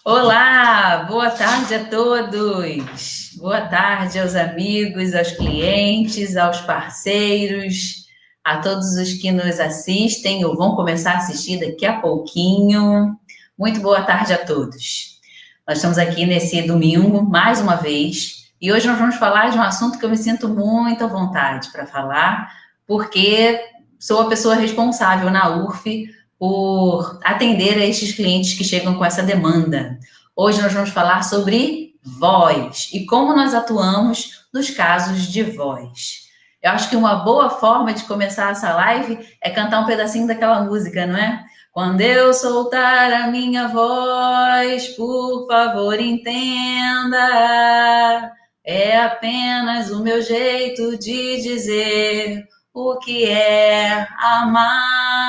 Olá, boa tarde a todos. Boa tarde aos amigos, aos clientes, aos parceiros, a todos os que nos assistem ou vão começar a assistir daqui a pouquinho. Muito boa tarde a todos. Nós estamos aqui nesse domingo, mais uma vez, e hoje nós vamos falar de um assunto que eu me sinto muito à vontade para falar, porque sou a pessoa responsável na URF por atender a estes clientes que chegam com essa demanda. Hoje nós vamos falar sobre voz e como nós atuamos nos casos de voz. Eu acho que uma boa forma de começar essa live é cantar um pedacinho daquela música, não é? Quando eu soltar a minha voz, por favor, entenda. É apenas o meu jeito de dizer o que é amar.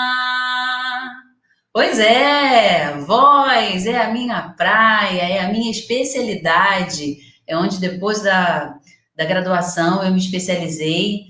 Pois é, voz é a minha praia, é a minha especialidade. É onde depois da graduação eu me especializei.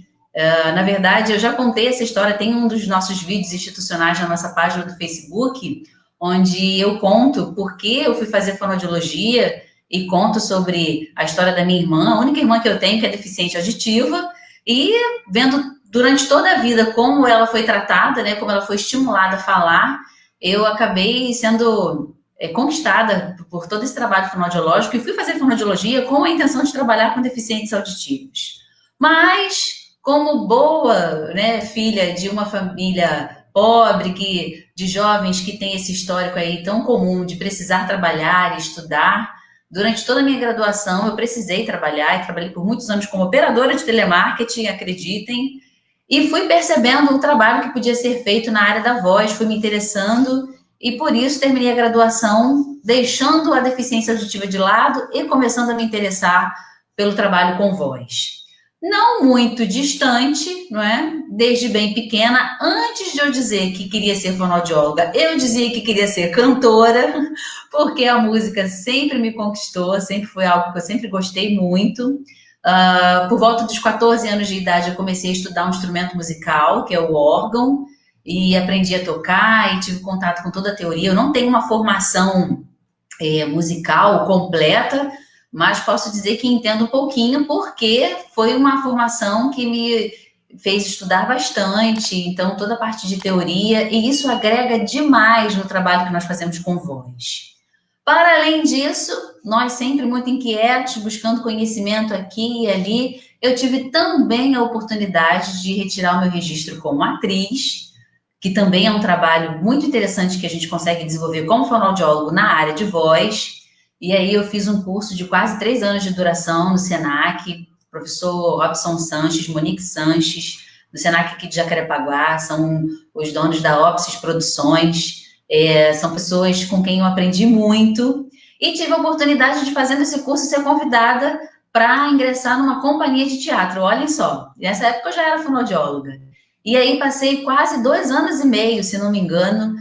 Na verdade, eu já contei essa história, tem um dos nossos vídeos institucionais na nossa página do Facebook, onde eu conto por que eu fui fazer fonoaudiologia e conto sobre a história da minha irmã, a única irmã que eu tenho que é deficiente auditiva, e vendo durante toda a vida como ela foi tratada, né, como ela foi estimulada a falar, eu acabei sendo conquistada por todo esse trabalho fonoaudiológico e fui fazer fonoaudiologia com a intenção de trabalhar com deficientes auditivos. Mas, como boa, né, filha de uma família pobre, de jovens que tem esse histórico aí tão comum de precisar trabalhar e estudar, durante toda a minha graduação eu precisei trabalhar e trabalhei por muitos anos como operadora de telemarketing, acreditem, e fui percebendo o trabalho que podia ser feito na área da voz, fui me interessando e por isso terminei a graduação deixando a deficiência auditiva de lado e começando a me interessar pelo trabalho com voz. Não muito distante, não é? Desde bem pequena, antes de eu dizer que queria ser fonoaudióloga, eu dizia que queria ser cantora, porque a música sempre me conquistou, sempre foi algo que eu sempre gostei muito. Por volta dos 14 anos de idade, eu comecei a estudar um instrumento musical, que é o órgão, e aprendi a tocar e tive contato com toda a teoria. Eu não tenho uma formação musical completa, mas posso dizer que entendo um pouquinho, porque foi uma formação que me fez estudar bastante, então toda a parte de teoria, e isso agrega demais no trabalho que nós fazemos com voz. Para além disso, nós sempre muito inquietos, buscando conhecimento aqui e ali, eu tive também a oportunidade de retirar o meu registro como atriz, que também é um trabalho muito interessante que a gente consegue desenvolver como fonoaudiólogo na área de voz. E aí eu fiz um curso de quase 3 anos de duração no Senac, professor Robson Sanches, Monique Sanches, do Senac aqui de Jacarepaguá, são os donos da Opsis Produções, são pessoas com quem eu aprendi muito e tive a oportunidade de, fazendo esse curso, ser convidada para ingressar numa companhia de teatro. Olhem só, nessa época eu já era fonoaudióloga. E aí passei quase 2 anos e meio, se não me engano,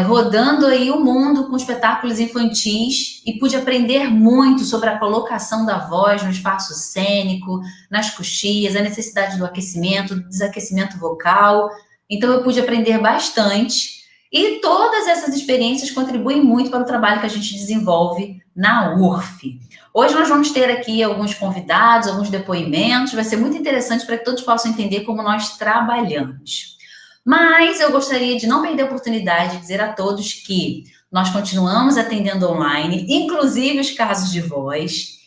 rodando aí o mundo com espetáculos infantis e pude aprender muito sobre a colocação da voz no espaço cênico, nas coxias, a necessidade do aquecimento, do desaquecimento vocal. Então eu pude aprender bastante e todas essas experiências contribuem muito para o trabalho que a gente desenvolve na URF. Hoje nós vamos ter aqui alguns convidados, alguns depoimentos, vai ser muito interessante para que todos possam entender como nós trabalhamos. Mas eu gostaria de não perder a oportunidade de dizer a todos que nós continuamos atendendo online, inclusive os casos de voz.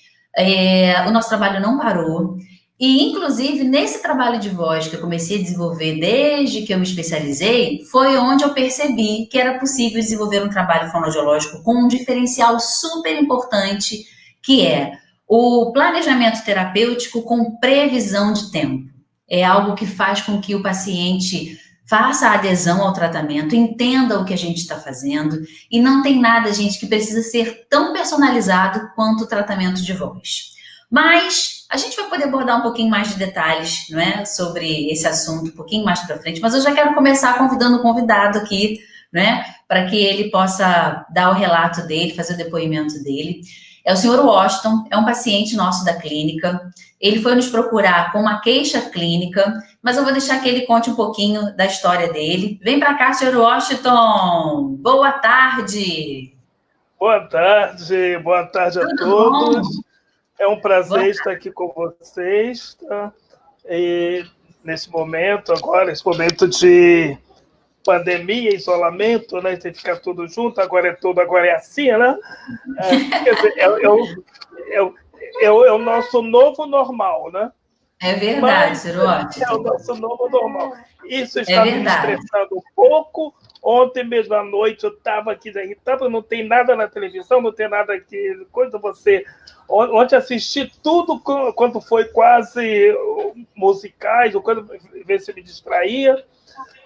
O nosso trabalho não parou. E, inclusive, nesse trabalho de voz que eu comecei a desenvolver desde que eu me especializei, foi onde eu percebi que era possível desenvolver um trabalho fonoaudiológico com um diferencial super importante, que é o planejamento terapêutico com previsão de tempo. É algo que faz com que o paciente faça a adesão ao tratamento, entenda o que a gente está fazendo, e não tem nada, gente, que precisa ser tão personalizado quanto o tratamento de voz. Mas a gente vai poder abordar um pouquinho mais de detalhes, não é, sobre esse assunto um pouquinho mais para frente, mas eu já quero começar convidando o convidado aqui, né, para que ele possa dar o relato dele, fazer o depoimento dele. É o senhor Washington, é um paciente nosso da clínica. Ele foi nos procurar com uma queixa clínica, mas eu vou deixar que ele conte um pouquinho da história dele. Vem para cá, senhor Washington. Boa tarde. Boa tarde a Tudo todos. bom? É um Boa prazer estar aqui com vocês, tá? E nesse momento, agora, esse momento de pandemia, isolamento, né? Tem que ficar tudo junto, agora é assim, né? Quer dizer, é o nosso novo normal, né? É verdade, Mas Ciro é o Washington. nosso novo normal. Isso É está me verdade. estressando um pouco. Ontem mesmo à noite eu estava aqui irritado, não tem nada na televisão, não tem nada aqui. Quando você. Ontem assisti tudo quando foi quase musicais, ou quando ver se me distraía,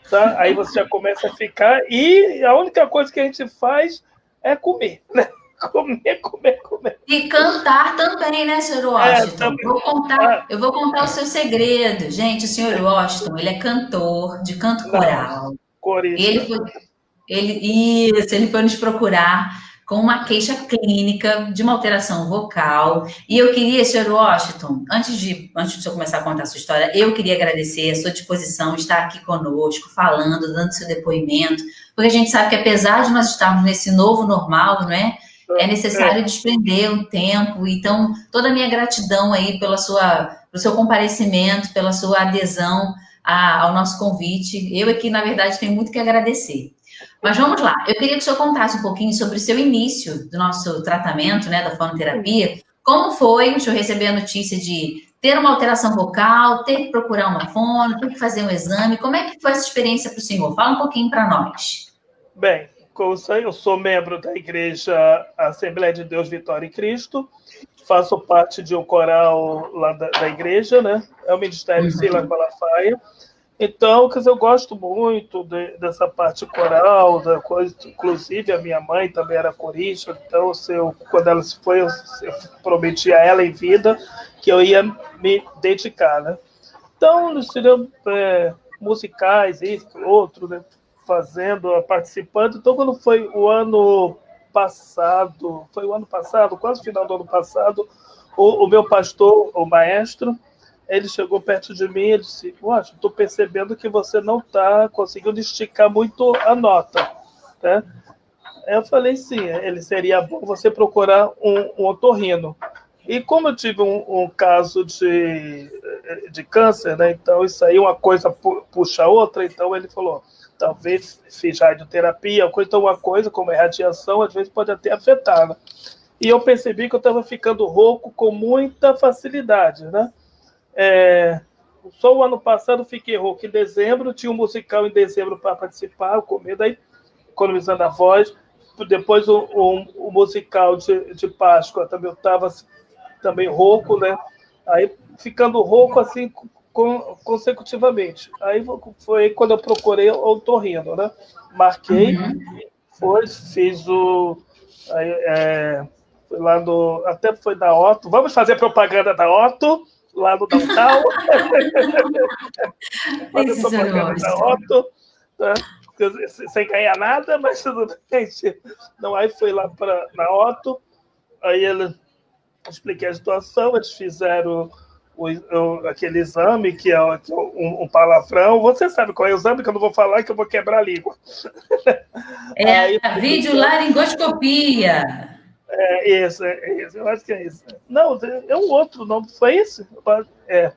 tá? Aí você já começa a ficar. E a única coisa que a gente faz é comer, né? Comer, comer, comer. E cantar também, né, Ciro Washington? Também. Ah, Eu vou contar o seu segredo. Gente, o senhor Washington, ele é cantor de canto não, coral. Ele corista. foi ele foi nos procurar com uma queixa clínica de uma alteração vocal. E eu queria, senhor Washington, antes de eu começar a contar a sua história, eu queria agradecer a sua disposição, estar aqui conosco, falando, dando seu depoimento, porque a gente sabe que apesar de nós estarmos nesse novo normal, não é? É É, necessário desprender um tempo. Então, toda a minha gratidão aí pelo seu comparecimento, pela sua adesão ao nosso convite. Eu aqui, na verdade, tenho muito que agradecer. Mas vamos lá. Eu queria que o senhor contasse um pouquinho sobre o seu início do nosso tratamento, né, da fonoterapia. Como foi o senhor receber a notícia de ter uma alteração vocal, ter que procurar uma fono, ter que fazer um exame? Como é que foi essa experiência para o senhor? Fala um pouquinho para nós. bem, como eu sou membro da Igreja Assembleia de Deus Vitória em Cristo, faço parte de um coral lá da igreja, né? É o Ministério Silas Uhum. Malafaia. Então, quer dizer, eu gosto muito dessa parte coral, da coisa, inclusive a minha mãe também era corista, então quando ela se foi, eu prometi a ela em vida que eu ia me dedicar, né? Então, nós tiramos musicais, isso, outro, né? Fazendo, participando. Então, quando foi o ano passado, quase o final do ano passado, o meu pastor, o maestro, ele chegou perto de mim e disse: Poxa, estou percebendo que você não está conseguindo esticar muito a nota, né? Aí eu falei: sim, ele seria bom você procurar um otorrino. E como eu tive um caso de câncer, né? Então isso aí uma coisa puxa a outra, então ele falou: talvez fiz radioterapia, então uma coisa como é radiação, às vezes pode até afetar, né? E eu percebi que eu estava ficando rouco com muita facilidade, né? É, só o ano passado fiquei rouco em dezembro, tinha um musical em dezembro para participar, com medo, aí economizando a voz. Depois o musical de Páscoa também eu estava também rouco, né? Aí ficando rouco assim consecutivamente. Aí foi quando eu procurei o otorrino, né? Marquei, Uhum. fiz o. Aí, foi lá no. Até foi da Otto. Vamos fazer propaganda da Otto, lá no Downtown. Fazer Isso, senhor propaganda da Washington. Otto, né? Sem ganhar nada, mas tudo bem. Não, aí foi lá na Otto, aí ele expliquei a situação, eles fizeram aquele exame que é um palavrão. Você sabe qual é o exame que eu não vou falar, que eu vou quebrar a língua. É Aí a videolaringoscopia. isso, eu acho que é isso. Não, é um outro, não foi esse? É.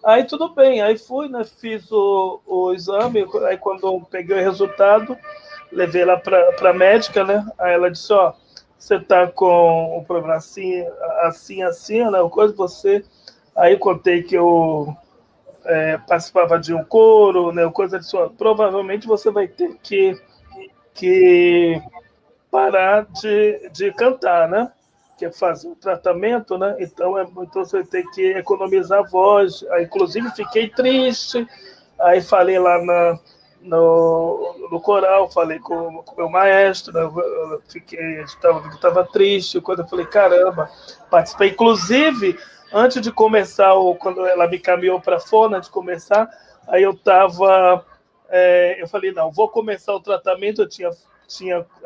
Aí tudo bem, aí fui, né, fiz o exame, aí quando eu peguei o resultado, levei lá para a médica, né? Aí ela disse: ó, você tá com o problema assim, assim, assim, né? Coisa você. Aí contei que eu participava de um coro, né? Coisa disse: ó, provavelmente você vai ter que parar de cantar, né? Que é fazer um tratamento, né? Então você tem que economizar a voz. Aí, inclusive, fiquei triste. Aí falei lá no coral, falei com o meu maestro, né? Eu estava triste. Quando eu falei: caramba, participei. Inclusive, antes de começar, quando ela me caminhou para a fono, antes de começar, aí eu falei: não, vou começar o tratamento. Eu tinha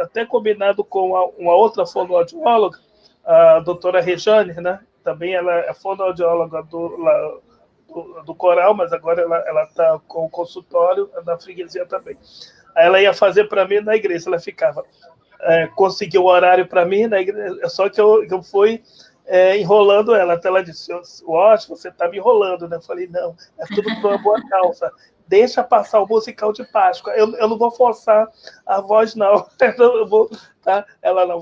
até combinado com uma outra fonoaudióloga, a doutora Rejane, né? Também ela é fonoaudióloga do coral, mas agora ela está com o consultório na freguesia também. Aí ela ia fazer para mim na igreja, ela ficava: conseguiu o horário para mim, né? Só que eu fui enrolando ela. Até ela disse, Washington, você está me enrolando, né? Eu falei, não, é tudo por uma boa causa. Deixa passar o musical de Páscoa. Eu não vou forçar a voz, não. Eu vou, tá? Ela não,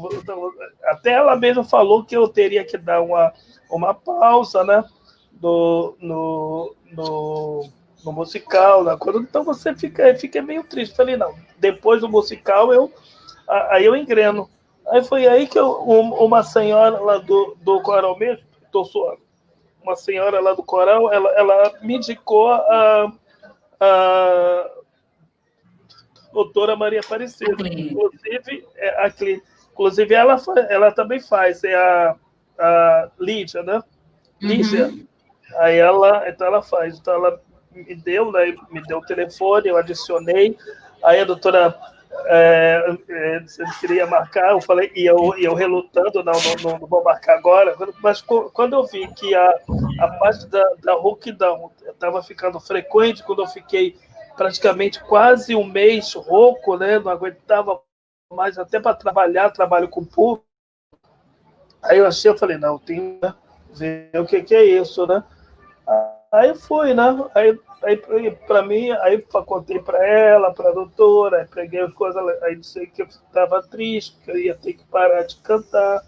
até ela mesma falou que eu teria que dar uma pausa, né? No musical, né? Então você fica meio triste. Falei, não, depois do musical aí eu engreno. Aí foi aí que uma senhora lá do coral mesmo, tô suando, uma senhora lá do coral, ela me indicou a doutora Maria Aparecida. Inclusive ela também faz, a Lídia, né? Lígia. Aí então ela faz. Então ela me deu, né? Me deu o telefone, eu adicionei. Aí a doutora você queria marcar, eu falei, e eu relutando, não vou marcar agora. Mas quando eu vi que a parte da rouquidão estava ficando frequente, quando eu fiquei praticamente quase um mês rouco, né? Não aguentava mais até para trabalho com o público. Aí eu falei, não, tem que ver o que é isso, né? Aí fui, né? Aí para mim, aí contei para ela, para a doutora, aí preguei coisa, aí disse que eu estava triste, que eu ia ter que parar de cantar.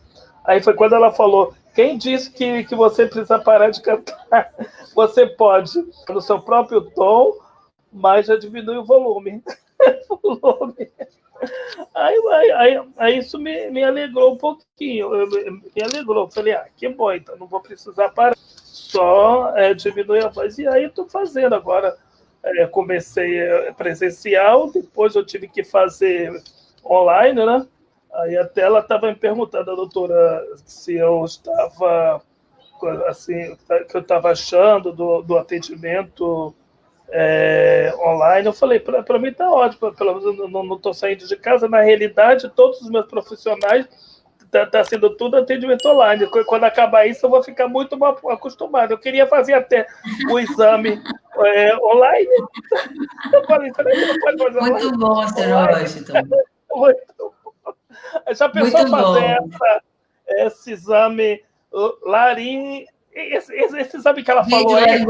Aí foi quando ela falou, quem disse que você precisa parar de cantar? Você pode, no seu próprio tom, mas já diminui o volume. Aí isso me alegrou um pouquinho, me alegrou. Falei, que bom, então não vou precisar parar, só diminuir a voz. E aí estou fazendo agora. Comecei presencial, depois eu tive que fazer online, né? Aí até ela estava me perguntando, a doutora, se eu estava, assim, que eu estava achando do atendimento online. Eu falei, para mim está ótimo, pelo menos eu não estou saindo de casa. Na realidade, todos os meus profissionais está sendo tudo atendimento online. Quando acabar isso, eu vou ficar muito mal acostumado. Eu queria fazer até o exame online. Eu falei, será que não pode fazer muito online? Bom, Sr. Washington. Muito bom. Já pensou muito fazer esse exame laringe? Esse exame que ela falou aí?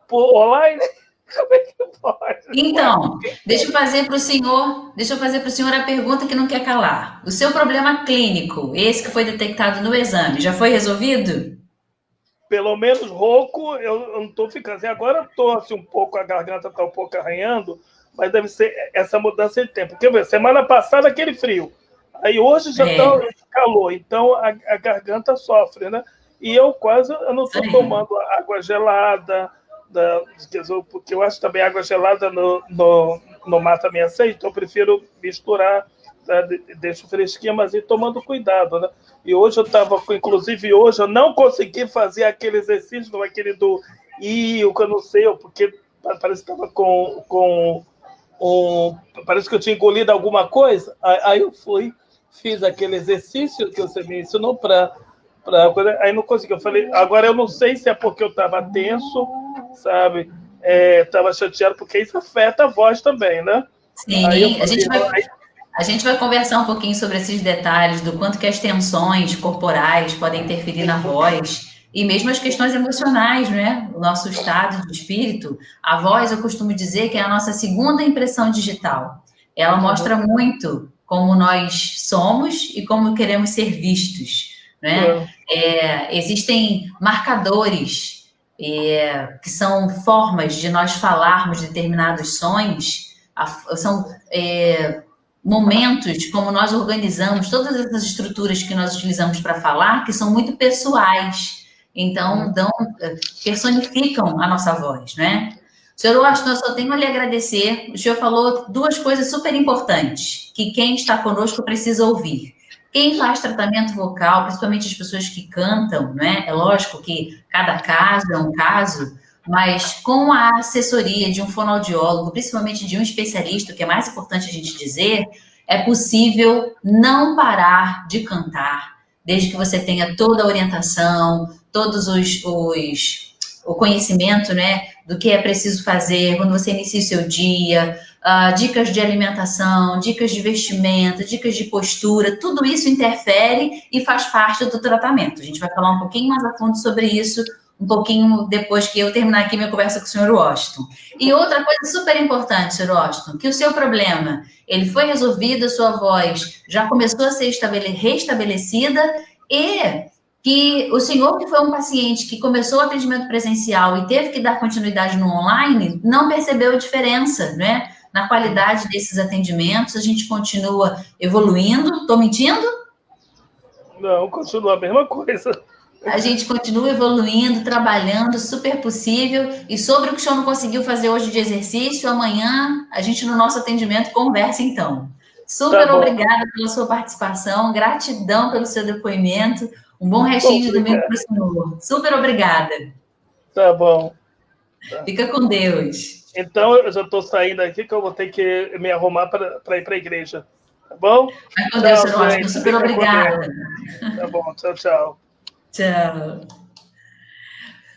Por online? Como é que pode? Então, deixa eu fazer para o senhor a pergunta que não quer calar. O seu problema clínico, esse que foi detectado no exame, já foi resolvido? Pelo menos rouco, eu não estou ficando assim. Agora estou assim, um pouco, a garganta está um pouco arranhando, mas deve ser essa mudança de tempo. Quer ver? Semana passada aquele frio. Aí hoje já está calor, então a garganta sofre, né? E eu não estou tomando água gelada, porque eu acho também água gelada no mata minha sede, então eu prefiro misturar, tá? Deixo fresquinha, mas ir tomando cuidado, né? E hoje inclusive hoje eu não consegui fazer aquele exercício, não, aquele do que eu não sei, porque parece que estava parece que eu tinha engolido alguma coisa. Aí eu fiz aquele exercício que você me ensinou aí não consegui. Eu falei, agora eu não sei se é porque eu estava tenso, sabe? Estava chateado, porque isso afeta a voz também, né? Sim, a gente vai conversar um pouquinho sobre esses detalhes, do quanto que as tensões corporais podem interferir na voz, e mesmo as questões emocionais, né? O nosso estado de espírito. A voz, eu costumo dizer que é a nossa segunda impressão digital. Ela mostra muito como nós somos e como queremos ser vistos, né? Existem marcadores que são formas de nós falarmos determinados sons, são momentos como nós organizamos todas essas estruturas que nós utilizamos para falar, que são muito pessoais, então personificam a nossa voz, né? Senhor Washington, eu só tenho a lhe agradecer. O senhor falou duas coisas super importantes, que quem está conosco precisa ouvir. Quem faz tratamento vocal, principalmente as pessoas que cantam, né? É lógico que cada caso é um caso, mas com a assessoria de um fonoaudiólogo, principalmente de um especialista, o que é mais importante a gente dizer, é possível não parar de cantar, desde que você tenha toda a orientação, todos o conhecimento, né, do que é preciso fazer quando você inicia o seu dia, dicas de alimentação, dicas de vestimenta, dicas de postura, tudo isso interfere e faz parte do tratamento. A gente vai falar um pouquinho mais a fundo sobre isso, um pouquinho depois que eu terminar aqui minha conversa com o Sr. Washington. E outra coisa super importante, Sr. Washington, que o seu problema, ele foi resolvido, a sua voz já começou a ser restabelecida e que o senhor que foi um paciente que começou o atendimento presencial e teve que dar continuidade no online, não percebeu a diferença, né? Na qualidade desses atendimentos, a gente continua evoluindo. Estou mentindo? Não, continua a mesma coisa. A gente continua evoluindo, trabalhando, super possível. E sobre o que o senhor não conseguiu fazer hoje de exercício, amanhã a gente no nosso atendimento conversa então. Super obrigada pela sua participação, gratidão pelo seu depoimento. Um bom restinho de domingo para o senhor. Super obrigada. Tá bom. Tá. Fica com Deus. Então, eu já estou saindo aqui, que eu vou ter que me arrumar para ir para a igreja. Tá bom? Vai com Deus, senhor Washington. Super obrigada. Tá bom, tchau, tchau. Tchau.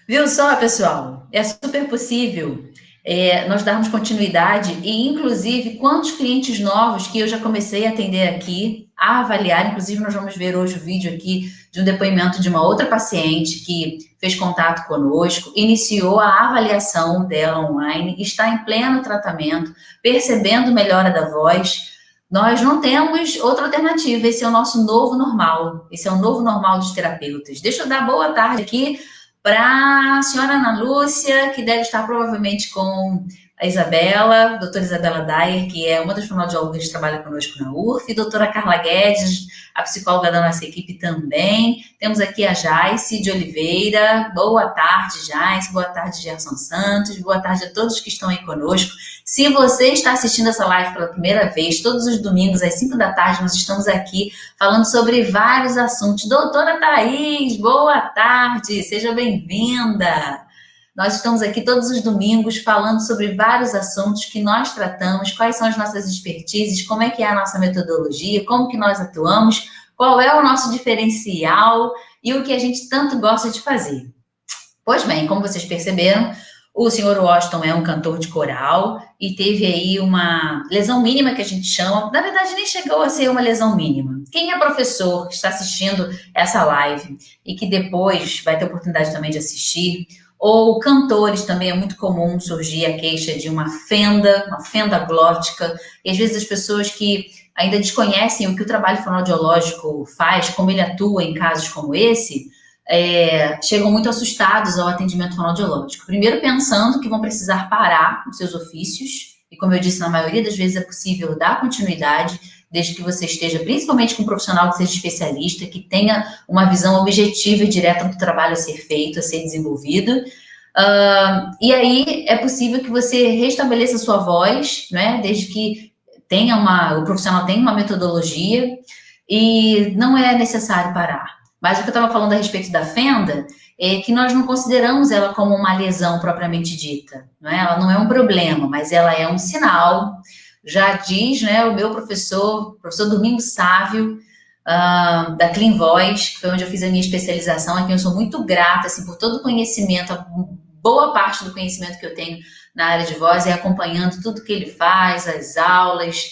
Viu só, pessoal? É super possível nós darmos continuidade e, inclusive, quantos clientes novos que eu já comecei a atender aqui, a avaliar, inclusive nós vamos ver hoje o vídeo aqui de um depoimento de uma outra paciente que fez contato conosco, iniciou a avaliação dela online, está em pleno tratamento, percebendo melhora da voz. Nós não temos outra alternativa, esse é o nosso novo normal, esse é o novo normal dos terapeutas. Deixa eu dar boa tarde aqui para a senhora Ana Lúcia, que deve estar provavelmente com a Isabela, doutora Isabela Dyer, que é uma das fonoaudiólogas que trabalha conosco na URF, e doutora Carla Guedes, a psicóloga da nossa equipe também. Temos aqui a Jaice de Oliveira. Boa tarde, Jaice. Boa tarde, Gerson Santos. Boa tarde a todos que estão aí conosco. Se você está assistindo essa live pela primeira vez, todos os domingos às 5 da tarde, nós estamos aqui falando sobre vários assuntos. Doutora Thaís, boa tarde. Seja bem-vinda. Nós estamos aqui todos os domingos falando sobre vários assuntos que nós tratamos, quais são as nossas expertises, como é que é a nossa metodologia, como que nós atuamos, qual é o nosso diferencial e o que a gente tanto gosta de fazer. Pois bem, como vocês perceberam, o Sr. Washington é um cantor de coral e teve aí uma lesão mínima que a gente chama, na verdade nem chegou a ser uma lesão mínima. Quem é professor que está assistindo essa live e que depois vai ter oportunidade também de assistir, ou cantores, também é muito comum surgir a queixa de uma fenda glótica, e às vezes as pessoas que ainda desconhecem o que o trabalho fonoaudiológico faz, como ele atua em casos como esse, chegam muito assustados ao atendimento fonoaudiológico. Primeiro pensando que vão precisar parar os seus ofícios, e como eu disse, na maioria das vezes é possível dar continuidade, desde que você esteja principalmente com um profissional que seja especialista, que tenha uma visão objetiva e direta do trabalho a ser feito, a ser desenvolvido. E aí é possível que você restabeleça a sua voz, né, desde que o profissional tenha uma metodologia e não é necessário parar. Mas o que eu estava falando a respeito da fenda é que nós não consideramos ela como uma lesão propriamente dita. Não é? Ela não é um problema, mas ela é um sinal. Já diz, né, o meu professor Domingos Sávio, da Clean Voice, que foi onde eu fiz a minha especialização, a quem eu sou muito grata assim, por todo o conhecimento, a boa parte do conhecimento que eu tenho na área de voz é acompanhando tudo que ele faz, as aulas,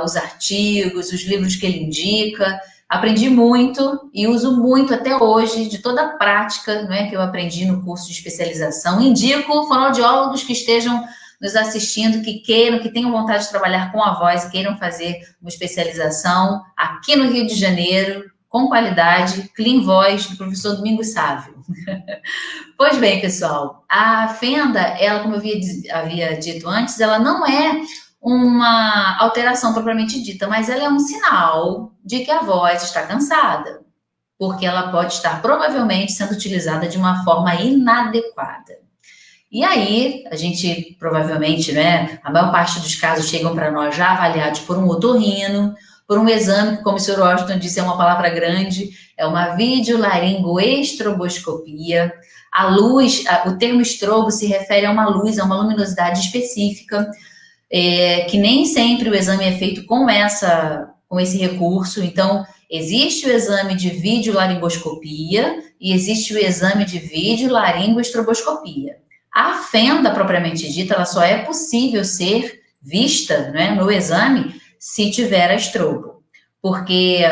os artigos, os livros que ele indica. Aprendi muito e uso muito até hoje de toda a prática, né, que eu aprendi no curso de especialização. Indico fonoaudiólogos que estejam nos assistindo, que queiram, que tenham vontade de trabalhar com a voz e queiram fazer uma especialização aqui no Rio de Janeiro, com qualidade, Clean Voice, do professor Domingos Sávio. Pois bem, pessoal, a fenda, ela, como eu havia dito antes, ela não é uma alteração propriamente dita, mas ela é um sinal de que a voz está cansada, porque ela pode estar provavelmente sendo utilizada de uma forma inadequada. E aí, a gente provavelmente, né, a maior parte dos casos chegam para nós já avaliados por um otorrino, por um exame que, como o Sr. Washington disse, é uma palavra grande, é uma videolaringoestroboscopia. A luz, o termo estrobo se refere a uma luz, a uma luminosidade específica, que nem sempre o exame é feito com esse recurso. Então, existe o exame de videolaringoscopia e existe o exame de videolaringoestroboscopia. A fenda, propriamente dita, ela só é possível ser vista, né, no exame se tiver a estrobo. Porque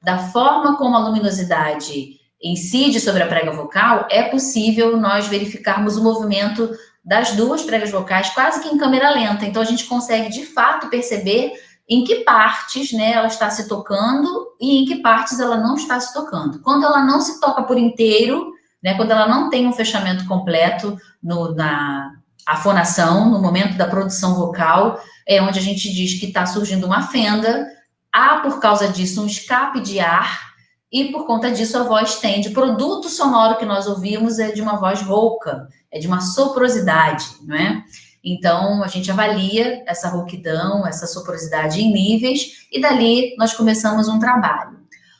da forma como a luminosidade incide sobre a prega vocal, é possível nós verificarmos o movimento das duas pregas vocais quase que em câmera lenta. Então, a gente consegue, de fato, perceber em que partes, né, ela está se tocando e em que partes ela não está se tocando. Quando ela não se toca por inteiro, né, quando ela não tem um fechamento completo na afonação, no momento da produção vocal, é onde a gente diz que está surgindo uma fenda, há, por causa disso, um escape de ar, e por conta disso a voz tende. O produto sonoro que nós ouvimos é de uma voz rouca, é de uma soprosidade, não é? Então, a gente avalia essa rouquidão, essa soporosidade em níveis, e dali nós começamos um trabalho.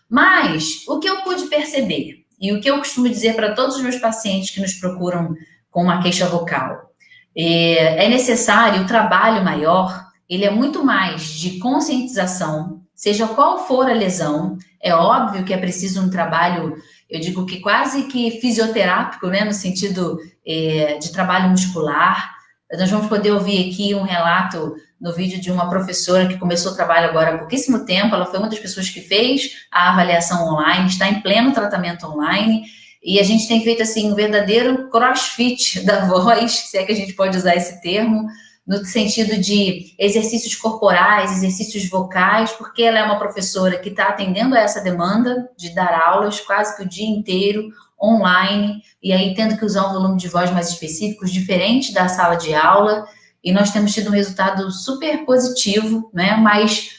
Mas, o que eu pude perceber, e o que eu costumo dizer para todos os meus pacientes que nos procuram com uma queixa vocal, é necessário o trabalho maior, ele é muito mais de conscientização, seja qual for a lesão. É óbvio que é preciso um trabalho, eu digo que quase que fisioterápico, né, no sentido de trabalho muscular. Nós vamos poder ouvir aqui um relato no vídeo de uma professora que começou o trabalho agora há pouquíssimo tempo. Ela foi uma das pessoas que fez a avaliação online, está em pleno tratamento online, e a gente tem feito assim um verdadeiro crossfit da voz, se é que a gente pode usar esse termo, no sentido de exercícios corporais, exercícios vocais, porque ela é uma professora que está atendendo a essa demanda de dar aulas quase que o dia inteiro, online, e aí tendo que usar um volume de voz mais específico, diferente da sala de aula, e nós temos tido um resultado super positivo, né? Mas,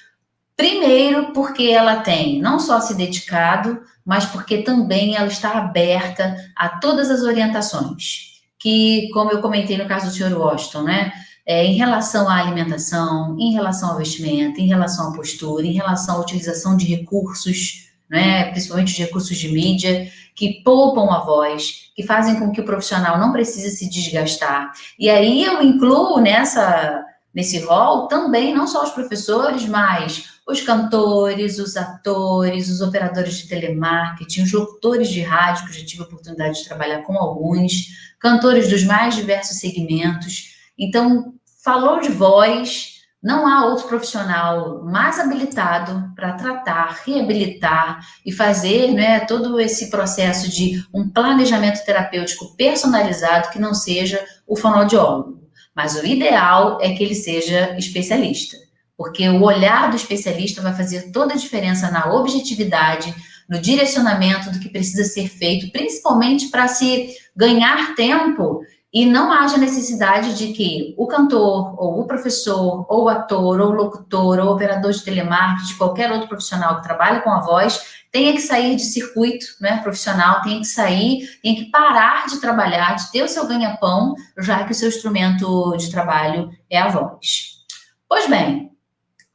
primeiro, porque ela tem não só se dedicado, mas porque também ela está aberta a todas as orientações, que, como eu comentei no caso do Sr. Washington, né? Em relação à alimentação, em relação ao vestimento, em relação à postura, em relação à utilização de recursos, né, principalmente os recursos de mídia, que poupam a voz, que fazem com que o profissional não precise se desgastar. E aí eu incluo nesse rol também não só os professores, mas os cantores, os atores, os operadores de telemarketing, os locutores de rádio, que eu já tive a oportunidade de trabalhar com alguns, cantores dos mais diversos segmentos. Então, falou de voz, não há outro profissional mais habilitado para tratar, reabilitar e fazer, né, todo esse processo de um planejamento terapêutico personalizado que não seja o fonoaudiólogo. Mas o ideal é que ele seja especialista, porque o olhar do especialista vai fazer toda a diferença na objetividade, no direcionamento do que precisa ser feito, principalmente para se ganhar tempo e não haja necessidade de que o cantor, ou o professor, ou o ator, ou o locutor, ou o operador de telemarketing, qualquer outro profissional que trabalhe com a voz, tenha que sair de circuito, né, profissional, tenha que sair, tenha que parar de trabalhar, de ter o seu ganha-pão, já que o seu instrumento de trabalho é a voz. Pois bem,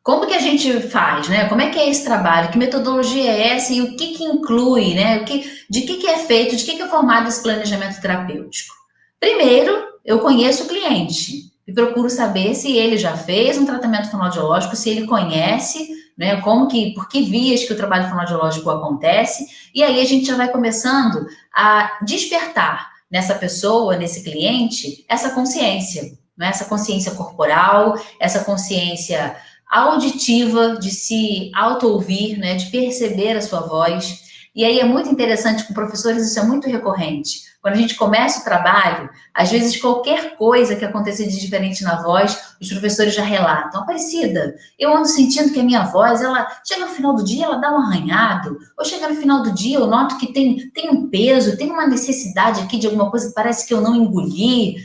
como que a gente faz, né? Como é que é esse trabalho? Que metodologia é essa e o que inclui, né? De que é feito, de que é formado esse planejamento terapêutico? Primeiro, eu conheço o cliente e procuro saber se ele já fez um tratamento fonoaudiológico, se ele conhece, né, por que vias que o trabalho fonoaudiológico acontece, e aí a gente já vai começando a despertar nessa pessoa, nesse cliente, essa consciência, né, essa consciência corporal, essa consciência auditiva de se auto-ouvir, né, de perceber a sua voz. E aí é muito interessante, com professores isso é muito recorrente. Quando a gente começa o trabalho, às vezes qualquer coisa que aconteça de diferente na voz, os professores já relatam. Aparecida, eu ando sentindo que a minha voz, ela chega no final do dia, ela dá um arranhado, ou chega no final do dia, eu noto que tem um peso, tem uma necessidade aqui de alguma coisa que parece que eu não engoli.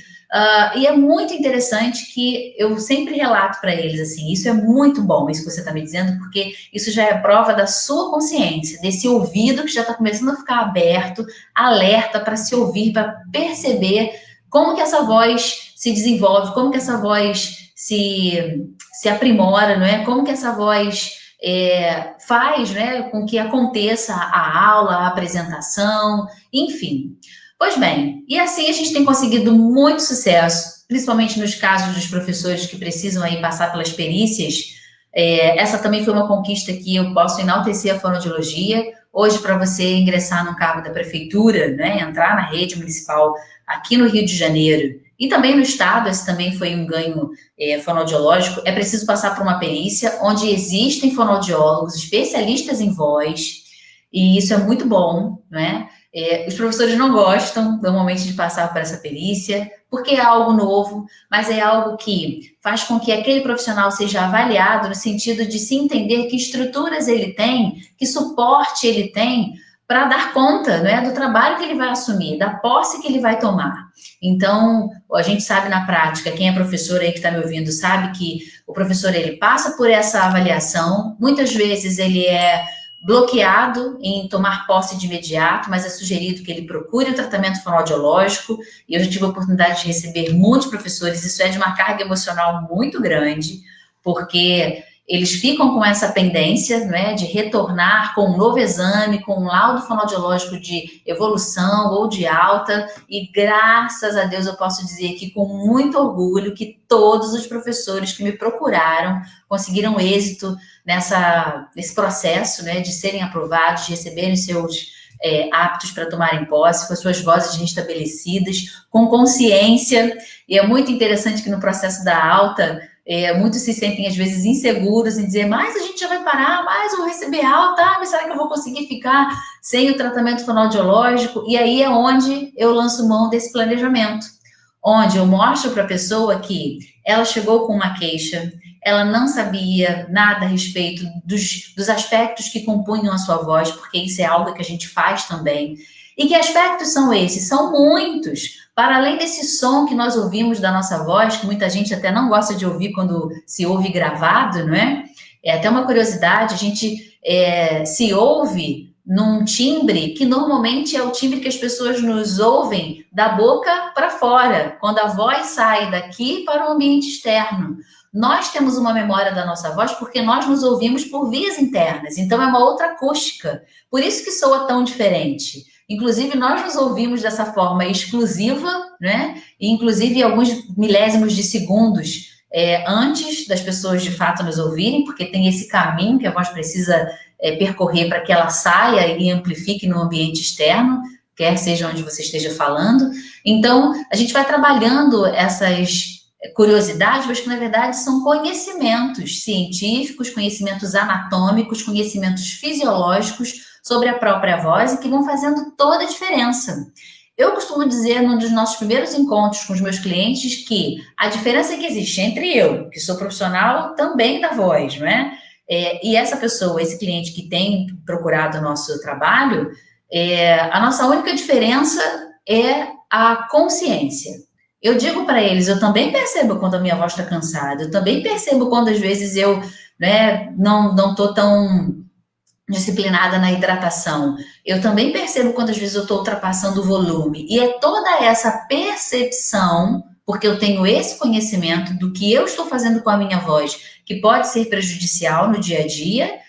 E é muito interessante que eu sempre relato para eles, assim, isso é muito bom, isso que você está me dizendo, porque isso já é prova da sua consciência, desse ouvido que já está começando a ficar aberto, alerta para se ouvir, para perceber como que essa voz se desenvolve, como que essa voz se aprimora, não é? Como que essa voz faz, né, com que aconteça a aula, a apresentação, enfim. Pois bem, e assim a gente tem conseguido muito sucesso, principalmente nos casos dos professores que precisam aí passar pelas perícias. Essa também foi uma conquista que eu posso enaltecer a fonoaudiologia. Hoje, para você ingressar no cargo da prefeitura, né, entrar na rede municipal aqui no Rio de Janeiro e também no estado, esse também foi um ganho fonoaudiológico, é preciso passar por uma perícia onde existem fonoaudiólogos, especialistas em voz, e isso é muito bom, né? Os professores não gostam, normalmente, de passar por essa perícia, porque é algo novo, mas é algo que faz com que aquele profissional seja avaliado no sentido de se entender que estruturas ele tem, que suporte ele tem para dar conta, né, do trabalho que ele vai assumir, da posse que ele vai tomar. Então, a gente sabe na prática, quem é professor aí que está me ouvindo sabe que o professor ele passa por essa avaliação, muitas vezes ele é bloqueado em tomar posse de imediato, mas é sugerido que ele procure um tratamento fonoaudiológico, e eu já tive a oportunidade de receber muitos professores, isso é de uma carga emocional muito grande, porque eles ficam com essa pendência, né, de retornar com um novo exame, com um laudo fonoaudiológico de evolução ou de alta, e graças a Deus eu posso dizer aqui com muito orgulho que todos os professores que me procuraram conseguiram êxito nesse processo, né, de serem aprovados, de receberem seus aptos para tomarem posse, com as suas vozes restabelecidas, com consciência, e é muito interessante que no processo da alta, muitos se sentem, às vezes, inseguros em dizer, mas a gente já vai parar, mas eu vou receber alta, mas será que eu vou conseguir ficar sem o tratamento fonoaudiológico? E aí é onde eu lanço mão desse planejamento, onde eu mostro para a pessoa que ela chegou com uma queixa, ela não sabia nada a respeito dos aspectos que compunham a sua voz, porque isso é algo que a gente faz também. E que aspectos são esses? São muitos. Para além desse som que nós ouvimos da nossa voz, que muita gente até não gosta de ouvir quando se ouve gravado, não é? É até uma curiosidade, a gente se ouve num timbre que normalmente é o timbre que as pessoas nos ouvem da boca para fora, quando a voz sai daqui para o ambiente externo. Nós temos uma memória da nossa voz porque nós nos ouvimos por vias internas, então é uma outra acústica, por isso que soa tão diferente. Inclusive, nós nos ouvimos dessa forma exclusiva, né? E, inclusive, alguns milésimos de segundos antes das pessoas, de fato, nos ouvirem, porque tem esse caminho que a voz precisa percorrer para que ela saia e amplifique no ambiente externo, quer seja onde você esteja falando. Então, a gente vai trabalhando essas curiosidades, mas que, na verdade, são conhecimentos científicos, conhecimentos anatômicos, conhecimentos fisiológicos sobre a própria voz e que vão fazendo toda a diferença. Eu costumo dizer, num dos nossos primeiros encontros com os meus clientes, que a diferença que existe entre eu, que sou profissional também da voz, não é? E essa pessoa, esse cliente que tem procurado o nosso trabalho, a nossa única diferença é a consciência. Eu digo para eles, eu também percebo quando a minha voz está cansada, eu também percebo quando às vezes eu não estou tão disciplinada na hidratação. Eu também percebo quando às vezes eu estou ultrapassando o volume. E é toda essa percepção, porque eu tenho esse conhecimento do que eu estou fazendo com a minha voz, que pode ser prejudicial no dia a dia,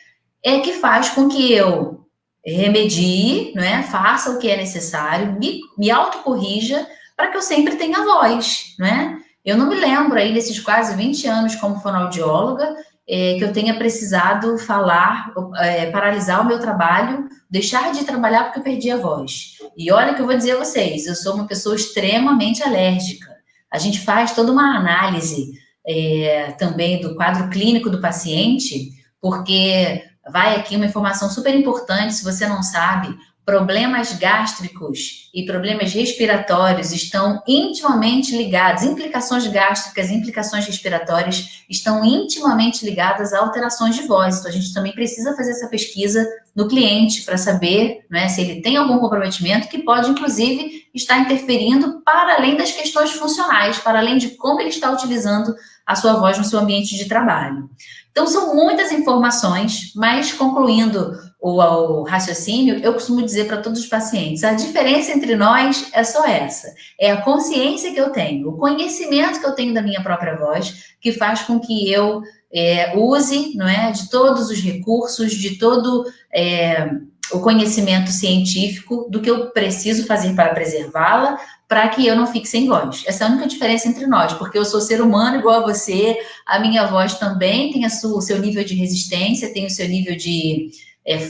é que faz com que eu remedie, não é? Faça o que é necessário, me autocorrija, para que eu sempre tenha voz, não é? Eu não me lembro aí desses quase 20 anos como fonoaudióloga, que eu tenha precisado falar, paralisar o meu trabalho, deixar de trabalhar porque eu perdi a voz. E olha que eu vou dizer a vocês, eu sou uma pessoa extremamente alérgica. A gente faz toda uma análise também do quadro clínico do paciente, porque vai aqui uma informação super importante, se você não sabe, problemas gástricos e problemas respiratórios estão intimamente ligados, implicações gástricas, implicações respiratórias estão intimamente ligadas a alterações de voz. Então, a gente também precisa fazer essa pesquisa no cliente para saber, né, se ele tem algum comprometimento que pode, inclusive, estar interferindo para além das questões funcionais, para além de como ele está utilizando a sua voz no seu ambiente de trabalho. Então, são muitas informações, mas concluindo o raciocínio, eu costumo dizer para todos os pacientes, a diferença entre nós é só essa, é a consciência que eu tenho, o conhecimento que eu tenho da minha própria voz, que faz com que eu use, não é, de todos os recursos, de todo o conhecimento científico do que eu preciso fazer para preservá-la, para que eu não fique sem voz. Essa é a única diferença entre nós, porque eu sou ser humano igual a você, a minha voz também tem o seu nível de resistência, tem o seu nível de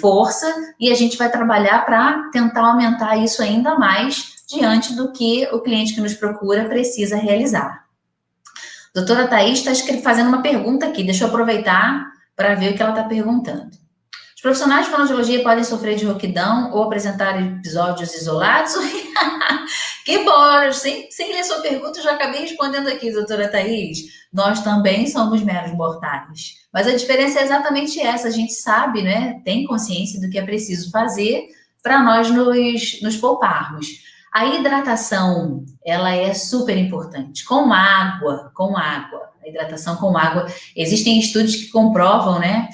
força, e a gente vai trabalhar para tentar aumentar isso ainda mais, diante do que o cliente que nos procura precisa realizar. Doutora Thaís está fazendo uma pergunta aqui, deixa eu aproveitar para ver o que ela está perguntando. Os profissionais de fonoaudiologia podem sofrer de rouquidão ou apresentar episódios isolados? Que bom, sem ler sua pergunta, eu já acabei respondendo aqui, doutora Thaís. Nós também somos meros mortais. Mas a diferença é exatamente essa, a gente sabe, né, tem consciência do que é preciso fazer para nós nos pouparmos. A hidratação, ela é super importante, com água, a hidratação com água. Existem estudos que comprovam, né,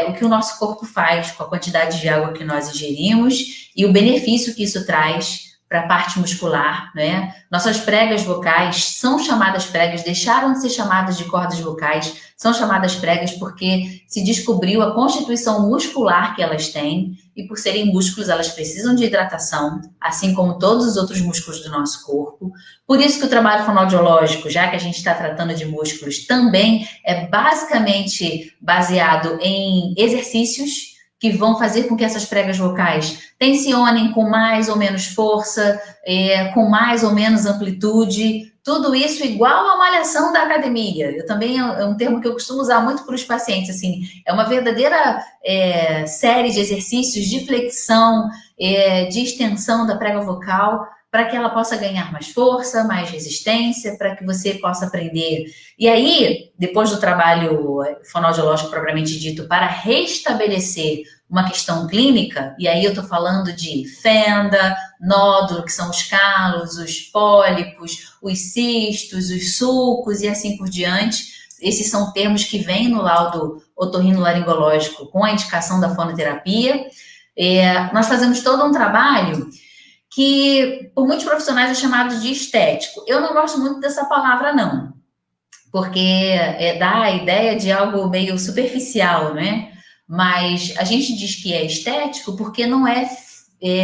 o que o nosso corpo faz com a quantidade de água que nós ingerimos e o benefício que isso traz para a parte muscular, né? Nossas pregas vocais são chamadas pregas, deixaram de ser chamadas de cordas vocais, são chamadas pregas porque se descobriu a constituição muscular que elas têm e por serem músculos, elas precisam de hidratação, assim como todos os outros músculos do nosso corpo. Por isso que o trabalho fonoaudiológico, já que a gente está tratando de músculos, também é basicamente baseado em exercícios que vão fazer com que essas pregas vocais tensionem com mais ou menos força, com mais ou menos amplitude, tudo isso igual à malhação da academia. Eu também é um termo que eu costumo usar muito para os pacientes, assim, é uma verdadeira série de exercícios de flexão, de extensão da prega vocal, para que ela possa ganhar mais força, mais resistência, para que você possa aprender. E aí, depois do trabalho fonoaudiológico propriamente dito, para restabelecer uma questão clínica, e aí eu estou falando de fenda, nódulo, que são os calos, os pólipos, os cistos, os sulcos e assim por diante. Esses são termos que vêm no laudo otorrinolaringológico com a indicação da fonoterapia. Nós fazemos todo um trabalho que por muitos profissionais é chamado de estético. Eu não gosto muito dessa palavra, não, porque dá a ideia de algo meio superficial, né? Mas a gente diz que é estético porque não é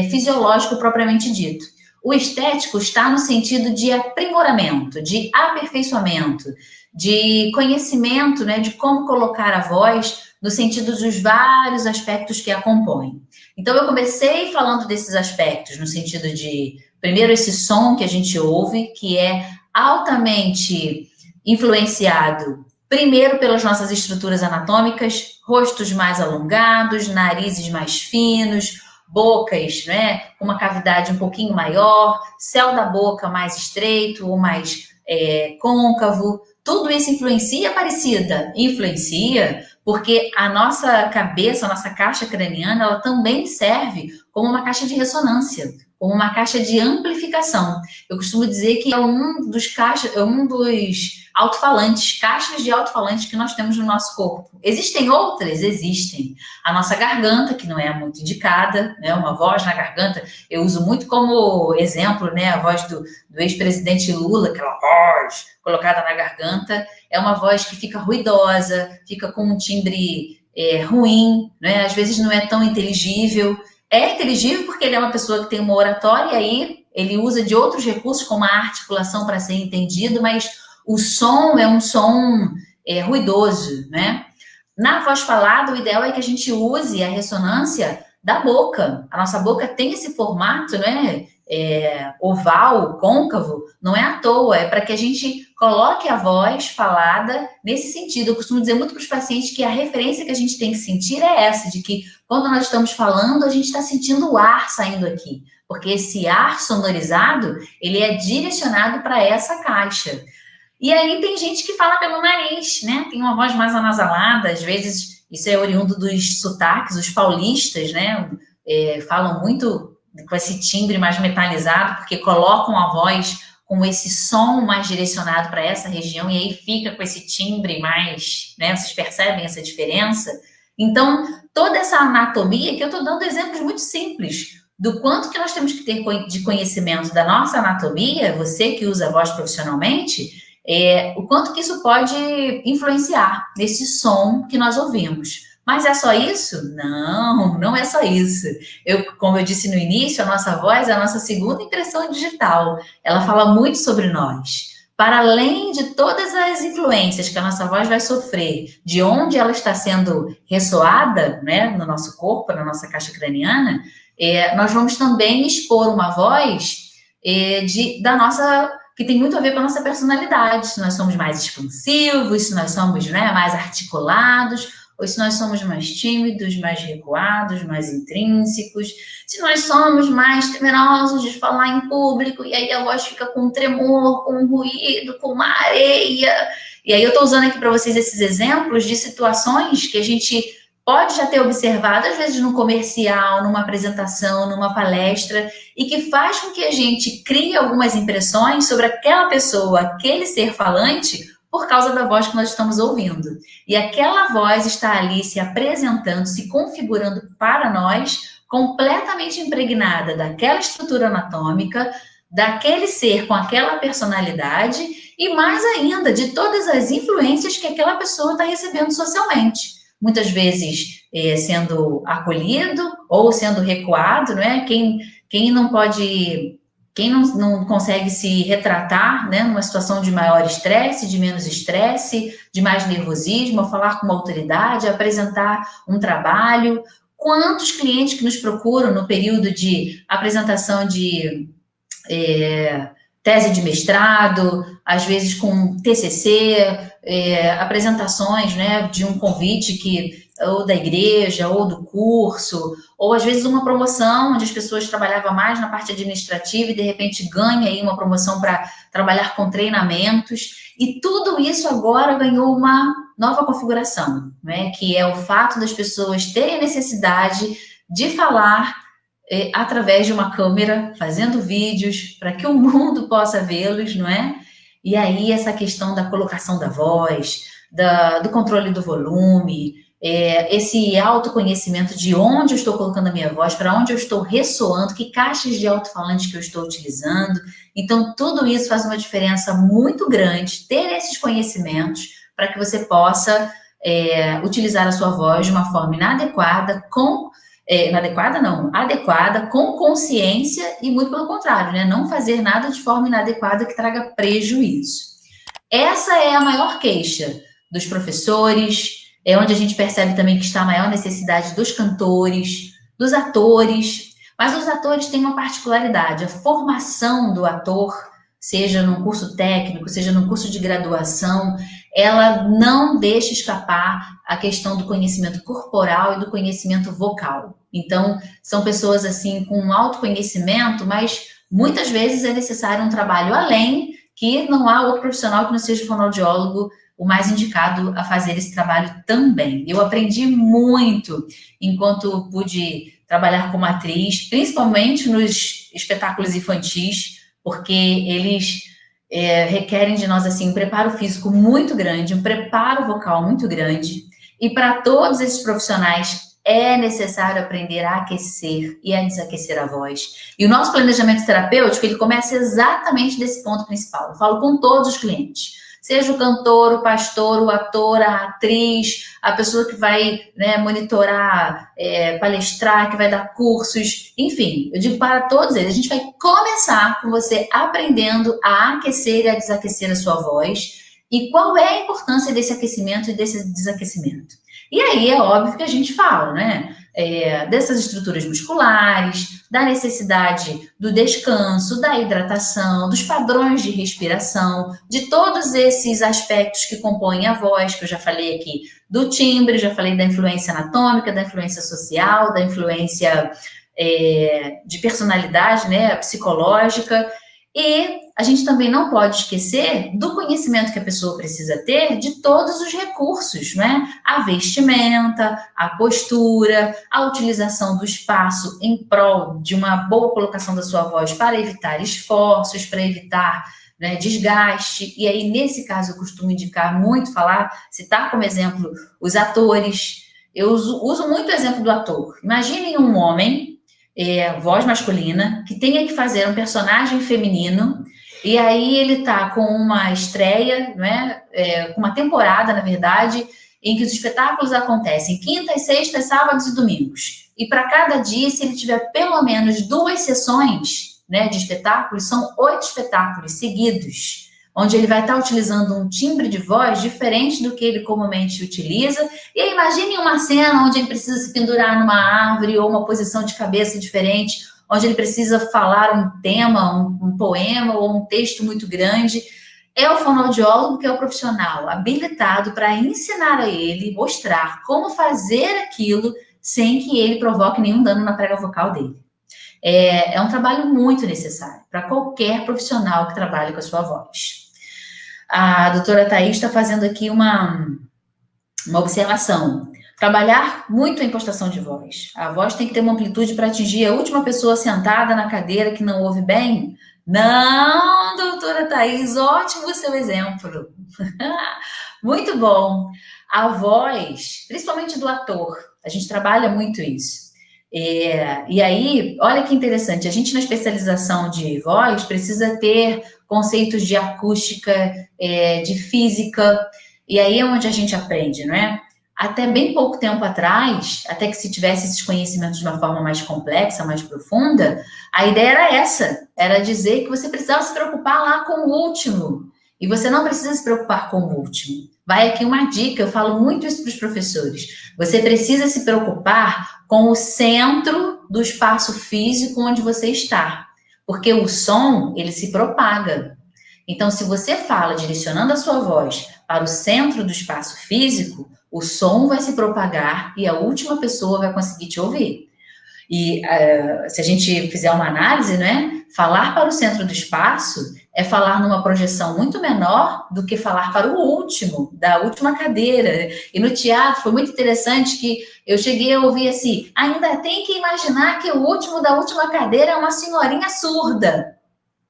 fisiológico propriamente dito. O estético está no sentido de aprimoramento, de aperfeiçoamento, de conhecimento, né, de como colocar a voz no sentido dos vários aspectos que a compõem. Então, eu comecei falando desses aspectos, no sentido de, primeiro, esse som que a gente ouve, que é altamente influenciado, primeiro, pelas nossas estruturas anatômicas, rostos mais alongados, narizes mais finos, bocas, né, com uma cavidade um pouquinho maior, céu da boca mais estreito ou mais côncavo. Tudo isso influencia, Aparecida? Influencia, porque a nossa cabeça, a nossa caixa craniana, ela também serve como uma caixa de ressonância, como uma caixa de amplificação. Eu costumo dizer que é um dos alto-falantes, caixas de alto-falantes que nós temos no nosso corpo. Existem outras? Existem. A nossa garganta, que não é muito indicada, né? Uma voz na garganta, eu uso muito como exemplo, né? A voz do ex-presidente Lula, aquela voz colocada na garganta, é uma voz que fica ruidosa, fica com um timbre ruim, né? Às vezes não é tão inteligível. É inteligível porque ele é uma pessoa que tem uma oratória e aí ele usa de outros recursos, como a articulação, para ser entendido, mas o som é um som ruidoso, né? Na voz falada, o ideal é que a gente use a ressonância da boca. A nossa boca tem esse formato, né? Oval, côncavo, não é à toa, é para que a gente coloque a voz falada nesse sentido. Eu costumo dizer muito para os pacientes que a referência que a gente tem que sentir é essa, de que quando nós estamos falando, a gente está sentindo o ar saindo aqui, porque esse ar sonorizado, ele é direcionado para essa caixa. E aí tem gente que fala pelo nariz, né? Tem uma voz mais anasalada, às vezes isso é oriundo dos sotaques, os paulistas, né? Falam muito com esse timbre mais metalizado, porque colocam a voz com esse som mais direcionado para essa região, e aí fica com esse timbre mais, né? Vocês percebem essa diferença? Então, toda essa anatomia, que eu estou dando exemplos muito simples, do quanto que nós temos que ter de conhecimento da nossa anatomia, você que usa a voz profissionalmente, o quanto que isso pode influenciar nesse som que nós ouvimos. Mas é só isso? Não, não é só isso. Como eu disse no início, a nossa voz é a nossa segunda impressão digital. Ela fala muito sobre nós. Para além de todas as influências que a nossa voz vai sofrer, de onde ela está sendo ressoada, né, no nosso corpo, na nossa caixa craniana, nós vamos também expor uma voz que tem muito a ver com a nossa personalidade, se nós somos mais expansivos, se nós somos, né, mais articulados, ou se nós somos mais tímidos, mais recuados, mais intrínsecos, se nós somos mais temerosos de falar em público, e aí a voz fica com um tremor, com um ruído, com uma areia. E aí eu estou usando aqui para vocês esses exemplos de situações que a gente pode já ter observado, às vezes, num comercial, numa apresentação, numa palestra, e que faz com que a gente crie algumas impressões sobre aquela pessoa, aquele ser falante, por causa da voz que nós estamos ouvindo. E aquela voz está ali se apresentando, se configurando para nós, completamente impregnada daquela estrutura anatômica, daquele ser com aquela personalidade, e mais ainda, de todas as influências que aquela pessoa está recebendo socialmente. Muitas vezes sendo acolhido ou sendo recuado, né? Quem não pode, quem não consegue se retratar, né, numa situação de maior estresse, de menos estresse, de mais nervosismo, falar com uma autoridade, apresentar um trabalho. Quantos clientes que nos procuram no período de apresentação de tese de mestrado, às vezes com TCC, apresentações, né, de um convite ou da igreja, ou do curso, ou às vezes uma promoção, onde as pessoas trabalhavam mais na parte administrativa e de repente ganha aí uma promoção para trabalhar com treinamentos, e tudo isso agora ganhou uma nova configuração, né, que é o fato das pessoas terem necessidade de falar através de uma câmera, fazendo vídeos, para que o mundo possa vê-los, não é? E aí essa questão da colocação da voz, do controle do volume, esse autoconhecimento de onde eu estou colocando a minha voz, para onde eu estou ressoando, que caixas de alto-falante que eu estou utilizando. Então, tudo isso faz uma diferença muito grande, ter esses conhecimentos, para que você possa utilizar a sua voz de uma forma inadequada, adequada, com consciência e muito pelo contrário, né? Não fazer nada de forma inadequada que traga prejuízo. Essa é a maior queixa dos professores, é onde a gente percebe também que está a maior necessidade dos cantores, dos atores, mas os atores têm uma particularidade, a formação do ator, seja num curso técnico, seja num curso de graduação, ela não deixa escapar a questão do conhecimento corporal e do conhecimento vocal. Então, são pessoas assim com um autoconhecimento, mas muitas vezes é necessário um trabalho além, que não há outro profissional que não seja o fonoaudiólogo o mais indicado a fazer esse trabalho também. Eu aprendi muito enquanto pude trabalhar como atriz, principalmente nos espetáculos infantis, porque eles requerem de nós assim um preparo físico muito grande, um preparo vocal muito grande, e para todos esses profissionais é necessário aprender a aquecer e a desaquecer a voz. E o nosso planejamento terapêutico, ele começa exatamente desse ponto principal. Eu falo com todos os clientes, seja o cantor, o pastor, o ator, a atriz, a pessoa que vai, né, monitorar, palestrar, que vai dar cursos, enfim, eu digo para todos eles, a gente vai começar com você aprendendo a aquecer e a desaquecer a sua voz, e qual é a importância desse aquecimento e desse desaquecimento. E aí é óbvio que a gente fala, né, dessas estruturas musculares, da necessidade do descanso, da hidratação, dos padrões de respiração, de todos esses aspectos que compõem a voz, que eu já falei aqui, do timbre, já falei da influência anatômica, da influência social, da influência de personalidade, né, psicológica. E a gente também não pode esquecer do conhecimento que a pessoa precisa ter de todos os recursos, né? A vestimenta, a postura, a utilização do espaço em prol de uma boa colocação da sua voz para evitar esforços, para evitar, né, desgaste. E aí, nesse caso, eu costumo indicar muito, citar como exemplo os atores. Eu uso muito o exemplo do ator. Imaginem um homem, voz masculina, que tenha que fazer um personagem feminino, e aí ele tá com uma estreia, né, com uma temporada, na verdade, em que os espetáculos acontecem quintas, sextas, sábados e domingos. E para cada dia, se ele tiver pelo menos 2 sessões, né, de espetáculos, são 8 espetáculos seguidos, onde ele vai estar utilizando um timbre de voz diferente do que ele comumente utiliza. E aí, imagine uma cena onde ele precisa se pendurar numa árvore, ou uma posição de cabeça diferente, onde ele precisa falar um tema, um poema ou um texto muito grande. É o fonoaudiólogo que é o profissional habilitado para ensinar a ele, mostrar como fazer aquilo sem que ele provoque nenhum dano na prega vocal dele. É um trabalho muito necessário para qualquer profissional que trabalhe com a sua voz. A doutora Thaís está fazendo aqui uma observação. Trabalhar muito a impostação de voz. A voz tem que ter uma amplitude para atingir a última pessoa sentada na cadeira que não ouve bem. Não, doutora Thaís, ótimo o seu exemplo. Muito bom. A voz, principalmente do ator, a gente trabalha muito isso. E aí, olha que interessante, a gente na especialização de voz precisa ter conceitos de acústica, de física, e aí é onde a gente aprende, não é? Até bem pouco tempo atrás, até que se tivesse esses conhecimentos de uma forma mais complexa, mais profunda, a ideia era essa, era dizer que você precisava se preocupar lá com o último, e você não precisa se preocupar com o último. Vai aqui uma dica, eu falo muito isso para os professores, você precisa se preocupar com o centro do espaço físico onde você está, porque o som, ele se propaga. Então, se você fala direcionando a sua voz para o centro do espaço físico, o som vai se propagar e a última pessoa vai conseguir te ouvir. E se a gente fizer uma análise, né, falar para o centro do espaço é falar numa projeção muito menor do que falar para o último, da última cadeira. E no teatro foi muito interessante que eu cheguei a ouvir assim, ainda tem que imaginar que o último da última cadeira é uma senhorinha surda.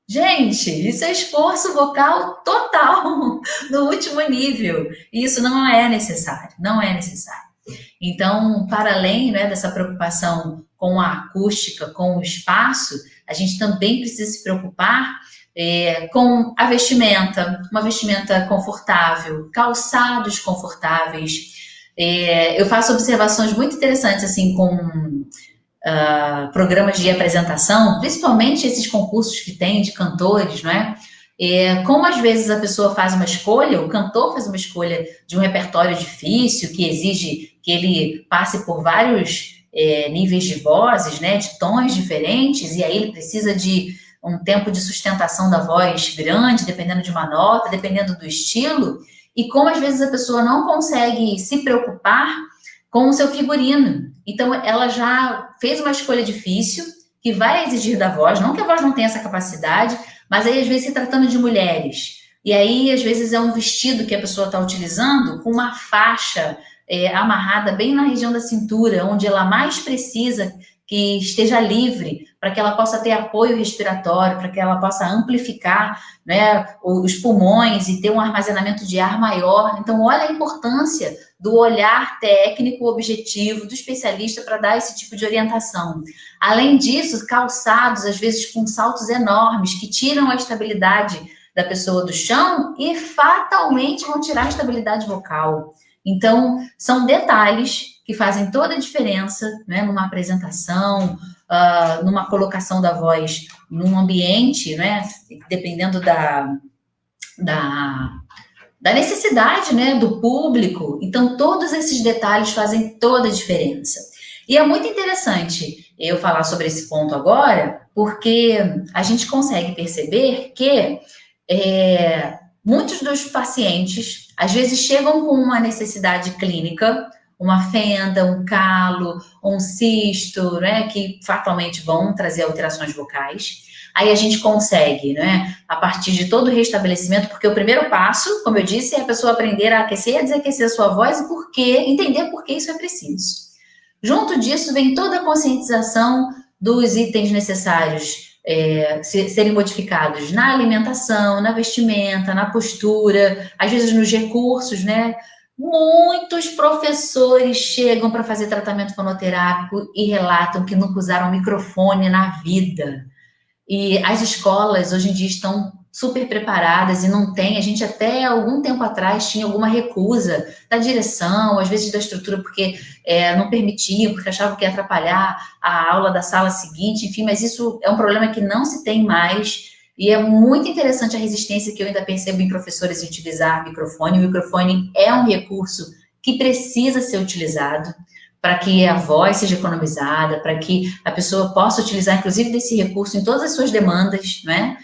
Gente, isso é esforço vocal total no último nível. E isso não é necessário, não é necessário. Então, para além, né, dessa preocupação com a acústica, com o espaço, a gente também precisa se preocupar com a vestimenta, uma vestimenta confortável, calçados confortáveis. Eu faço observações muito interessantes assim com programas de apresentação, principalmente esses concursos que tem de cantores, não é? Como às vezes a pessoa faz uma escolha, o cantor faz uma escolha de um repertório difícil, que exige que ele passe por vários níveis de vozes, né, de tons diferentes, e aí ele precisa de um tempo de sustentação da voz grande, dependendo de uma nota, dependendo do estilo, e como às vezes a pessoa não consegue se preocupar com o seu figurino. Então, ela já fez uma escolha difícil, que vai exigir da voz, não que a voz não tenha essa capacidade, mas aí, às vezes, se tratando de mulheres, e aí, às vezes, é um vestido que a pessoa está utilizando com uma faixa amarrada bem na região da cintura, onde ela mais precisa que esteja livre, para que ela possa ter apoio respiratório, para que ela possa amplificar, né, os pulmões e ter um armazenamento de ar maior. Então, olha a importância do olhar técnico objetivo do especialista para dar esse tipo de orientação. Além disso, calçados, às vezes com saltos enormes, que tiram a estabilidade da pessoa do chão e fatalmente vão tirar a estabilidade vocal. Então, são detalhes que fazem toda a diferença, né, numa apresentação, numa colocação da voz num ambiente, né, dependendo da necessidade, né, do público. Então, todos esses detalhes fazem toda a diferença. E é muito interessante eu falar sobre esse ponto agora, porque a gente consegue perceber que muitos dos pacientes, às vezes, chegam com uma necessidade clínica, uma fenda, um calo, um cisto, né, que fatalmente vão trazer alterações vocais. Aí a gente consegue, né, a partir de todo o restabelecimento, porque o primeiro passo, como eu disse, é a pessoa aprender a aquecer e a desaquecer a sua voz e entender por que isso é preciso. Junto disso vem toda a conscientização dos itens necessários serem modificados na alimentação, na vestimenta, na postura, às vezes nos recursos, né? Muitos professores chegam para fazer tratamento fonoterápico e relatam que nunca usaram microfone na vida. E as escolas hoje em dia estão super preparadas e não tem. A gente até algum tempo atrás tinha alguma recusa da direção, às vezes da estrutura, porque não permitiam, porque achavam que ia atrapalhar a aula da sala seguinte, enfim, mas isso é um problema que não se tem mais. E é muito interessante a resistência que eu ainda percebo em professores em utilizar microfone. O microfone é um recurso que precisa ser utilizado para que a voz seja economizada, para que a pessoa possa utilizar, inclusive, desse recurso em todas as suas demandas, né?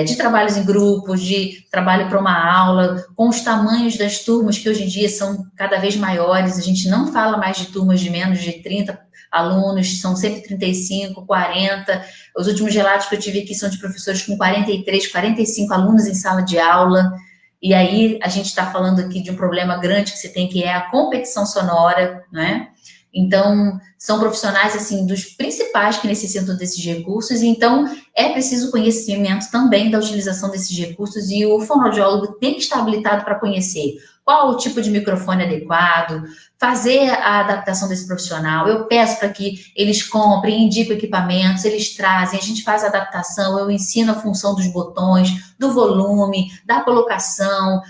De trabalhos em grupos, de trabalho para uma aula, com os tamanhos das turmas que hoje em dia são cada vez maiores, a gente não fala mais de turmas de menos de 30 alunos, são sempre 35, 40, os últimos relatos que eu tive aqui são de professores com 43, 45 alunos em sala de aula, e aí a gente está falando aqui de um problema grande que você tem, que é a competição sonora, né? Então, são profissionais, assim, dos principais que necessitam desses recursos, e então é preciso conhecimento também da utilização desses recursos, e o fonoaudiólogo tem que estar habilitado para conhecer qual o tipo de microfone adequado, fazer a adaptação desse profissional. Eu peço para que eles comprem, indico equipamentos, eles trazem, a gente faz a adaptação, eu ensino a função dos botões, do volume, da colocação,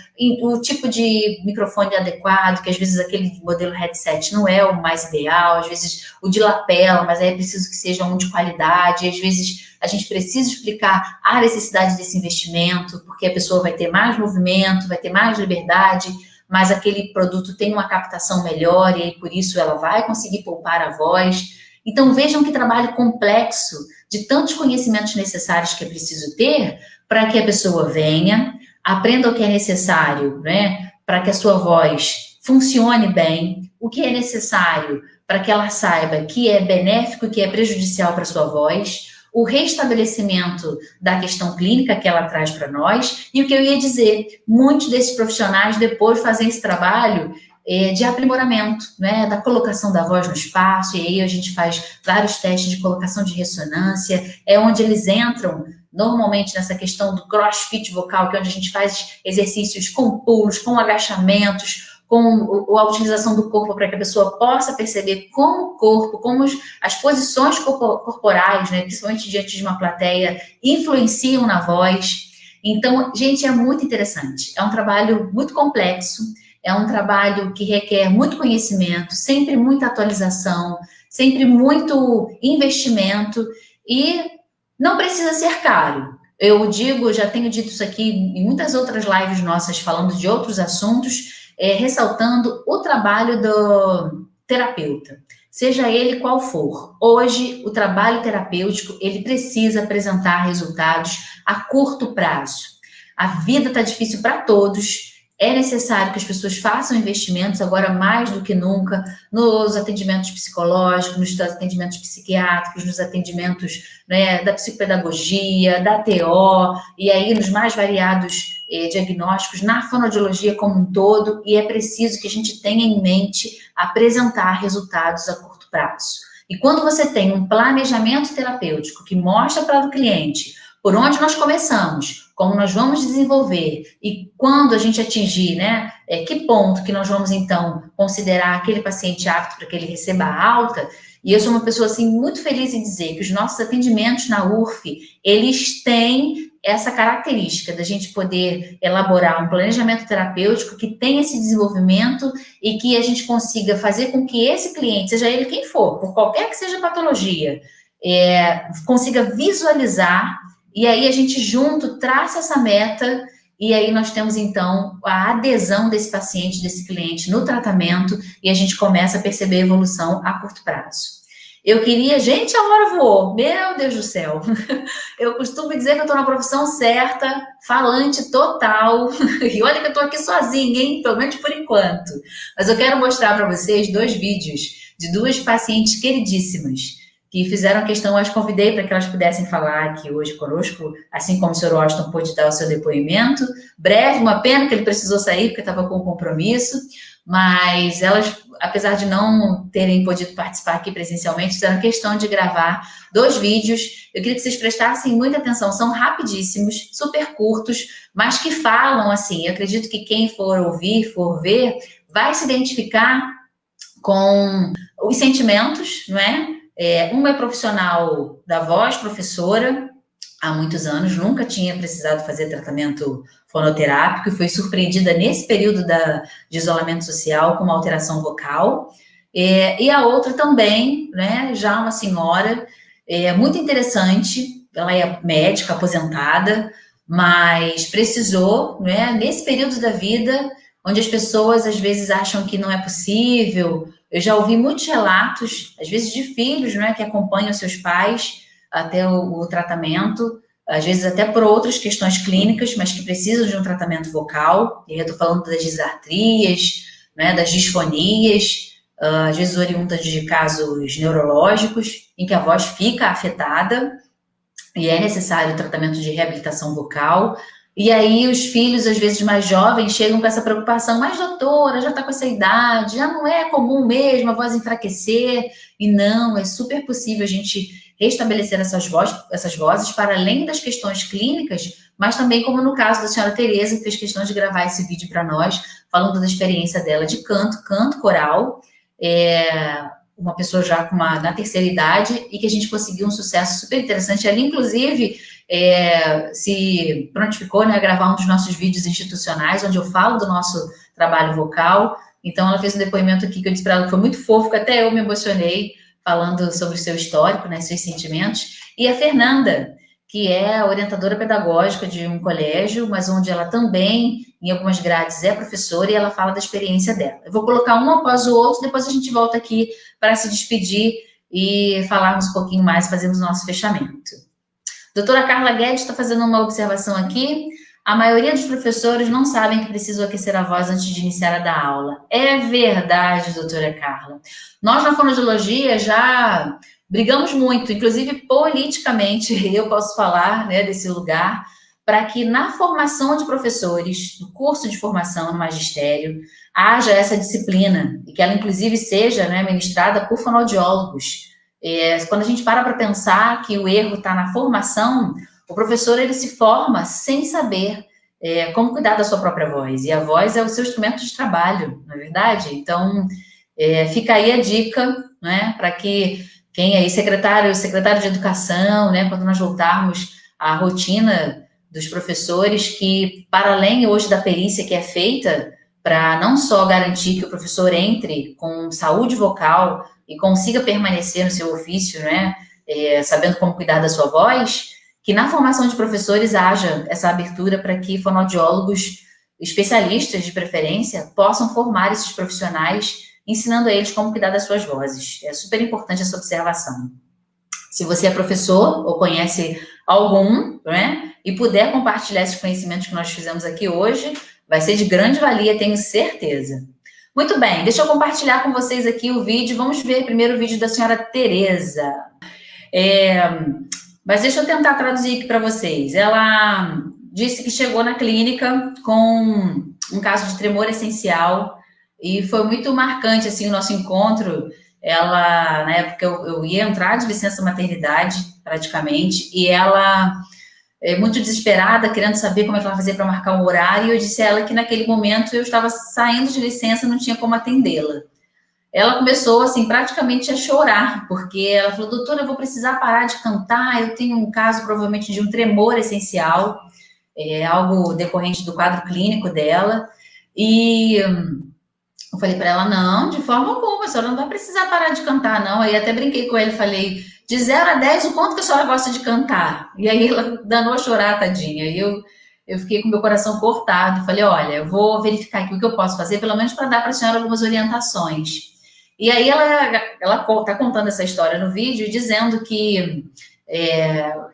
o tipo de microfone adequado, que às vezes aquele modelo headset não é o mais ideal, às vezes o de lapela, mas aí é preciso que seja um de qualidade, às vezes a gente precisa explicar a necessidade desse investimento, porque a pessoa vai ter mais movimento, vai ter mais liberdade, mas aquele produto tem uma captação melhor e aí por isso ela vai conseguir poupar a voz. Então vejam que trabalho complexo de tantos conhecimentos necessários que é preciso ter para que a pessoa venha, aprenda o que é necessário, né, para que a sua voz funcione bem, o que é necessário para que ela saiba que é benéfico e que é prejudicial para a sua voz, o restabelecimento da questão clínica que ela traz para nós, e o que eu ia dizer, muitos desses profissionais depois fazem esse trabalho de aprimoramento, né, da colocação da voz no espaço, e aí a gente faz vários testes de colocação de ressonância, é onde eles entram normalmente nessa questão do crossfit vocal, que é onde a gente faz exercícios com pulos, com agachamentos, com a utilização do corpo para que a pessoa possa perceber como o corpo, como as posições corporais, né, principalmente diante de uma plateia, influenciam na voz. Então, gente, é muito interessante. É um trabalho muito complexo, é um trabalho que requer muito conhecimento, sempre muita atualização, sempre muito investimento e não precisa ser caro. Eu digo, já tenho dito isso aqui em muitas outras lives nossas falando de outros assuntos, ressaltando o trabalho do terapeuta, seja ele qual for. Hoje, o trabalho terapêutico, ele precisa apresentar resultados a curto prazo. A vida está difícil para todos, é necessário que as pessoas façam investimentos agora mais do que nunca nos atendimentos psicológicos, nos atendimentos psiquiátricos, nos atendimentos, né, da psicopedagogia, da TO, e aí nos mais variados diagnósticos, na fonoaudiologia como um todo, e é preciso que a gente tenha em mente apresentar resultados a curto prazo. E quando você tem um planejamento terapêutico que mostra para o cliente por onde nós começamos, como nós vamos desenvolver e quando a gente atingir, né, que ponto que nós vamos, então, considerar aquele paciente apto para que ele receba a alta. E eu sou uma pessoa, assim, muito feliz em dizer que os nossos atendimentos na URF, eles têm essa característica da gente poder elaborar um planejamento terapêutico que tenha esse desenvolvimento e que a gente consiga fazer com que esse cliente, seja ele quem for, por qualquer que seja a patologia, consiga visualizar. E aí a gente junto traça essa meta e aí nós temos então a adesão desse paciente, desse cliente no tratamento e a gente começa a perceber a evolução a curto prazo. Eu queria... Gente, a hora voou. Meu Deus do céu. Eu costumo dizer que eu estou na profissão certa, falante total. E olha que eu estou aqui sozinha, hein? Pelo menos por enquanto. Mas eu quero mostrar para vocês 2 vídeos de 2 pacientes queridíssimas que fizeram questão, eu as convidei para que elas pudessem falar aqui hoje conosco, assim como o Sr. Washington pôde dar o seu depoimento. Breve, uma pena que ele precisou sair, porque estava com um compromisso, mas elas, apesar de não terem podido participar aqui presencialmente, fizeram questão de gravar 2 vídeos. Eu queria que vocês prestassem muita atenção, são rapidíssimos, super curtos, mas que falam, assim, eu acredito que quem for ouvir, for ver, vai se identificar com os sentimentos, não é? Uma é profissional da voz, professora, há muitos anos, nunca tinha precisado fazer tratamento fonoterápico e foi surpreendida nesse período de isolamento social com uma alteração vocal. E a outra também, né, já uma senhora, muito interessante, ela é médica, aposentada, mas precisou, né, nesse período da vida, onde as pessoas às vezes acham que não é possível, Eu já ouvi muitos relatos, às vezes de filhos, né, que acompanham seus pais até o tratamento, às vezes até por outras questões clínicas, mas que precisam de um tratamento vocal. E eu estou falando das disartrias, né, das disfonias, às vezes oriundas de casos neurológicos, em que a voz fica afetada e é necessário o tratamento de reabilitação vocal. E aí os filhos, às vezes mais jovens, chegam com essa preocupação, mas doutora, já está com essa idade, já não é comum mesmo a voz enfraquecer. E não, é super possível a gente restabelecer essas vozes para além das questões clínicas, mas também como no caso da senhora Tereza, que fez questão de gravar esse vídeo para nós, falando da experiência dela de canto coral, uma pessoa já na terceira idade, e que a gente conseguiu um sucesso super interessante. Ela, inclusive, se prontificou, né, a gravar um dos nossos vídeos institucionais, onde eu falo do nosso trabalho vocal. Então, ela fez um depoimento aqui que eu disse para ela que foi muito fofo, que até eu me emocionei, falando sobre o seu histórico, né, seus sentimentos. E a Fernanda, que é orientadora pedagógica de um colégio, mas onde ela também, em algumas grades, é professora, e ela fala da experiência dela. Eu vou colocar um após o outro, depois a gente volta aqui para se despedir e falarmos um pouquinho mais, fazermos o nosso fechamento. Doutora Carla Guedes está fazendo uma observação aqui. A maioria dos professores não sabem que precisam aquecer a voz antes de iniciar a dar aula. É verdade, doutora Carla. Nós, na fonoaudiologia, já brigamos muito, inclusive politicamente, eu posso falar, né, desse lugar, para que na formação de professores, no curso de formação no magistério, haja essa disciplina, e que ela, inclusive, seja, né, ministrada por fonoaudiólogos. Quando a gente para pensar que o erro está na formação, o professor, ele se forma sem saber como cuidar da sua própria voz, e a voz é o seu instrumento de trabalho, não é verdade? Então, fica aí a dica, né, para que quem aí, secretário de educação, né, quando nós voltarmos à rotina dos professores, que para além hoje da perícia que é feita, para não só garantir que o professor entre com saúde vocal e consiga permanecer no seu ofício, né, sabendo como cuidar da sua voz, que na formação de professores haja essa abertura para que fonoaudiólogos especialistas, de preferência, possam formar esses profissionais, ensinando a eles como cuidar das suas vozes. É super importante essa observação. Se você é professor ou conhece algum, né, e puder compartilhar esses conhecimentos que nós fizemos aqui hoje, vai ser de grande valia, tenho certeza. Muito bem, deixa eu compartilhar com vocês aqui o vídeo. Vamos ver primeiro o vídeo da senhora Tereza. Mas deixa eu tentar traduzir aqui para vocês. Ela disse que chegou na clínica com um caso de tremor essencial e foi muito marcante, assim, o nosso encontro. Ela, na época, eu ia entrar de licença maternidade, praticamente, e ela, muito desesperada, querendo saber como é que ela fazia para marcar um horário, e eu disse a ela que naquele momento eu estava saindo de licença, não tinha como atendê-la. Ela começou, assim, praticamente a chorar, porque ela falou, doutora, eu vou precisar parar de cantar, eu tenho um caso, provavelmente, de um tremor essencial, algo decorrente do quadro clínico dela, e eu falei para ela, não, de forma alguma, a senhora não vai precisar parar de cantar, não. Aí até brinquei com ela e falei, de 0 a 10, o quanto que a senhora gosta de cantar? E aí ela danou a chorar, tadinha, e eu fiquei com meu coração cortado, falei, olha, eu vou verificar aqui o que eu posso fazer, pelo menos para dar para a senhora algumas orientações. E aí ela está contando essa história no vídeo, dizendo que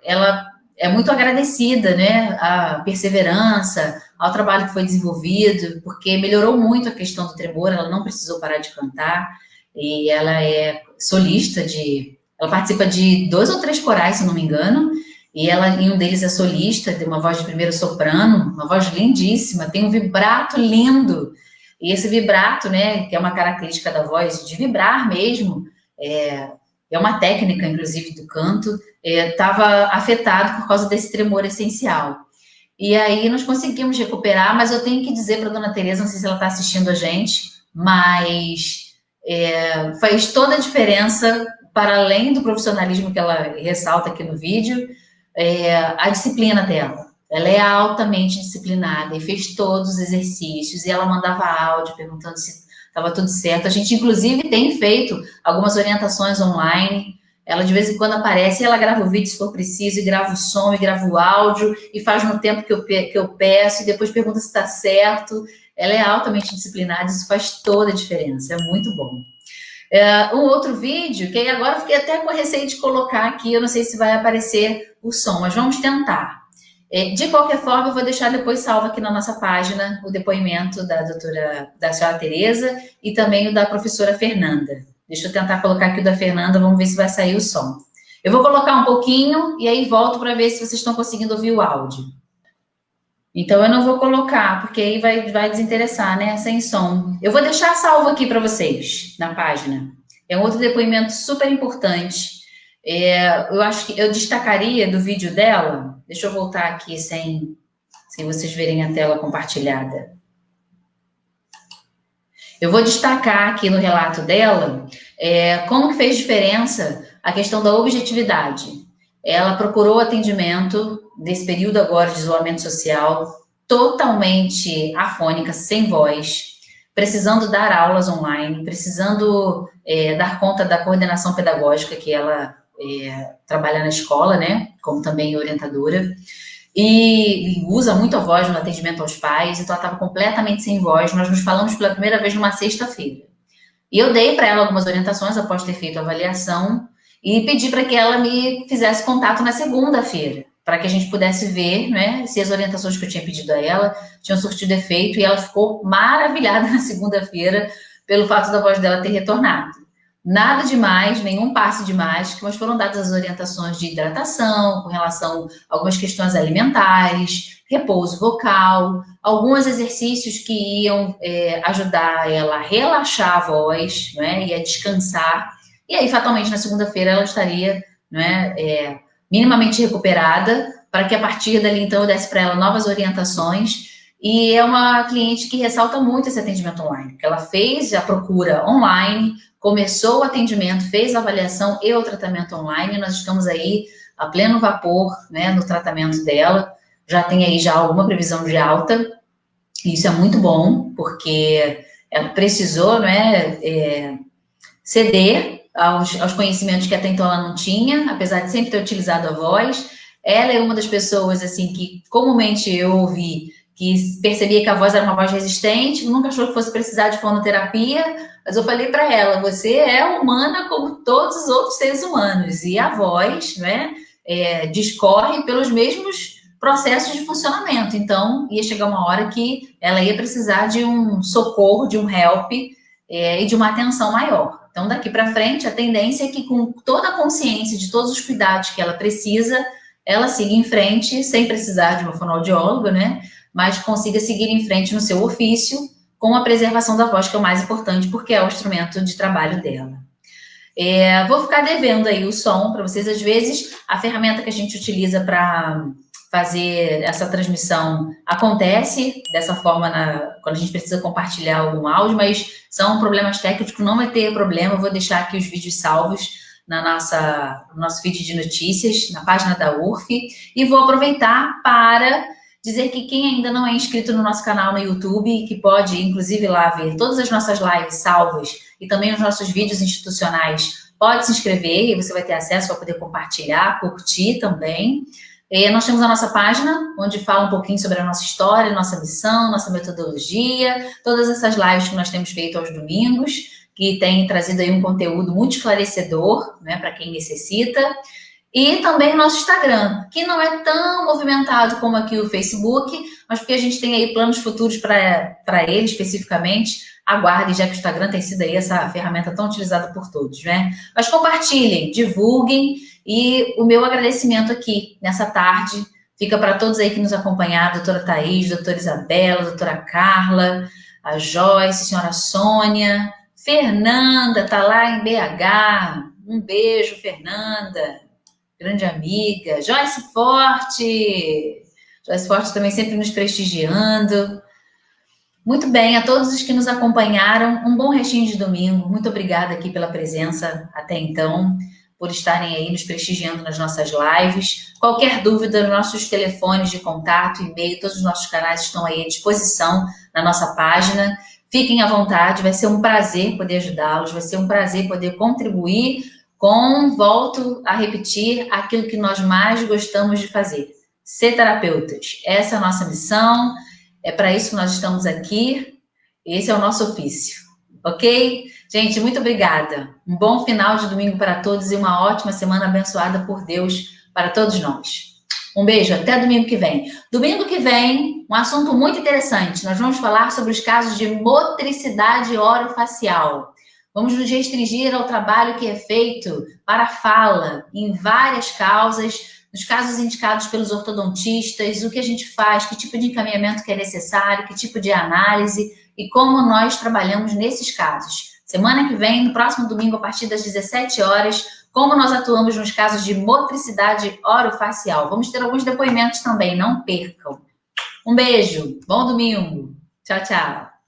ela é muito agradecida, né, à perseverança, ao trabalho que foi desenvolvido, porque melhorou muito a questão do tremor, ela não precisou parar de cantar, e ela é solista ela participa de 2 ou 3 corais, se não me engano, e ela, em um deles, é solista, tem uma voz de primeiro soprano, uma voz lindíssima, tem um vibrato lindo. E esse vibrato, né, que é uma característica da voz, de vibrar mesmo, é uma técnica, inclusive, do canto, estava afetado por causa desse tremor essencial. E aí nós conseguimos recuperar, mas eu tenho que dizer para a dona Tereza, não sei se ela está assistindo a gente, mas faz toda a diferença, para além do profissionalismo que ela ressalta aqui no vídeo, a disciplina dela. Ela é altamente disciplinada e fez todos os exercícios, e ela mandava áudio perguntando se estava tudo certo. A gente, inclusive, tem feito algumas orientações online. Ela, de vez em quando, aparece e ela grava o vídeo, se for preciso, e grava o som, e grava o áudio, e faz no tempo que eu peço, e depois pergunta se está certo. Ela é altamente disciplinada, isso faz toda a diferença, é muito bom. Um outro vídeo, que agora eu fiquei até com receio de colocar aqui, eu não sei se vai aparecer o som, mas vamos tentar. De qualquer forma, eu vou deixar depois salvo aqui na nossa página o depoimento da senhora Tereza e também o da professora Fernanda. Deixa eu tentar colocar aqui o da Fernanda, vamos ver se vai sair o som. Eu vou colocar um pouquinho e aí volto para ver se vocês estão conseguindo ouvir o áudio. Então, eu não vou colocar, porque aí vai desinteressar, né? Sem som. Eu vou deixar salvo aqui para vocês, na página. É um outro depoimento super importante. Eu acho que eu destacaria do vídeo dela. Deixa eu voltar aqui sem vocês verem a tela compartilhada. Eu vou destacar aqui no relato dela como que fez diferença a questão da objetividade. Ela procurou atendimento desse período agora de isolamento social, totalmente afônica, sem voz, precisando dar aulas online, precisando dar conta da coordenação pedagógica, que ela trabalha na escola, né, como também orientadora, e usa muito a voz no atendimento aos pais, então ela estava completamente sem voz. Nós nos falamos pela primeira vez numa sexta-feira. E eu dei para ela algumas orientações após ter feito a avaliação, e pedi para que ela me fizesse contato na segunda-feira, para que a gente pudesse ver, né, se as orientações que eu tinha pedido a ela tinham surtido efeito, e ela ficou maravilhada na segunda-feira pelo fato da voz dela ter retornado. Nada demais, nenhum passe demais, mas foram dadas as orientações de hidratação, com relação a algumas questões alimentares, repouso vocal, alguns exercícios que iam ajudar ela a relaxar a voz, né, e a descansar. E aí, fatalmente, na segunda-feira, ela estaria, né, minimamente recuperada, para que a partir dali, então, eu desse para ela novas orientações. E é uma cliente que ressalta muito esse atendimento online, porque ela fez a procura online, começou o atendimento, fez a avaliação e o tratamento online. Nós estamos aí a pleno vapor, né, no tratamento dela. Já tem aí já alguma previsão de alta. Isso é muito bom, porque ela precisou, né, ceder aos conhecimentos que até então ela não tinha, apesar de sempre ter utilizado a voz. Ela é uma das pessoas, assim, que comumente eu ouvi, que percebia que a voz era uma voz resistente, nunca achou que fosse precisar de fonoterapia, mas eu falei para ela, você é humana como todos os outros seres humanos, e a voz, né, discorre pelos mesmos processos de funcionamento. Então, ia chegar uma hora que ela ia precisar de um socorro, de um help, e de uma atenção maior. Então, daqui para frente, a tendência é que, com toda a consciência de todos os cuidados que ela precisa, ela siga em frente, sem precisar de uma fonoaudióloga, né? Mas consiga seguir em frente no seu ofício, com a preservação da voz, que é o mais importante, porque é o instrumento de trabalho dela. Vou ficar devendo aí o som para vocês. Às vezes, a ferramenta que a gente utiliza para fazer essa transmissão acontece dessa forma quando a gente precisa compartilhar algum áudio, mas são problemas técnicos, não vai ter problema. Eu vou deixar aqui os vídeos salvos no nosso feed de notícias, na página da URF, e vou aproveitar para dizer que quem ainda não é inscrito no nosso canal no YouTube, que pode, inclusive, lá ver todas as nossas lives salvas e também os nossos vídeos institucionais, pode se inscrever e você vai ter acesso para poder compartilhar, curtir também. Nós temos a nossa página, onde fala um pouquinho sobre a nossa história, nossa missão, nossa metodologia, todas essas lives que nós temos feito aos domingos, que tem trazido aí um conteúdo muito esclarecedor, né, para quem necessita. E também o nosso Instagram, que não é tão movimentado como aqui o Facebook, mas porque a gente tem aí planos futuros para ele especificamente. Aguardem, já que o Instagram tem sido aí essa ferramenta tão utilizada por todos, né? Mas compartilhem, divulguem, e o meu agradecimento aqui nessa tarde fica para todos aí que nos acompanharam, doutora Thaís, doutora Isabela, doutora Carla, a Joyce, a senhora Sônia, Fernanda, tá lá em BH, um beijo, Fernanda, grande amiga, Joyce Forte também sempre nos prestigiando. Muito bem, a todos os que nos acompanharam, um bom restinho de domingo. Muito obrigada aqui pela presença até então, por estarem aí nos prestigiando nas nossas lives. Qualquer dúvida, nossos telefones de contato, e-mail, todos os nossos canais estão aí à disposição na nossa página. Fiquem à vontade, vai ser um prazer poder ajudá-los, vai ser um prazer poder contribuir volto a repetir, aquilo que nós mais gostamos de fazer, ser terapeutas. Essa é a nossa missão, é para isso que nós estamos aqui, esse é o nosso ofício. Ok? Gente, muito obrigada. Um bom final de domingo para todos e uma ótima semana abençoada por Deus para todos nós. Um beijo, até domingo que vem. Domingo que vem, um assunto muito interessante. Nós vamos falar sobre os casos de motricidade orofacial. Vamos nos restringir ao trabalho que é feito para a fala, em várias causas, nos casos indicados pelos ortodontistas, o que a gente faz, que tipo de encaminhamento que é necessário, que tipo de análise e como nós trabalhamos nesses casos. Semana que vem, no próximo domingo, a partir das 17 horas, como nós atuamos nos casos de motricidade orofacial. Vamos ter alguns depoimentos também, não percam. Um beijo, bom domingo. Tchau, tchau.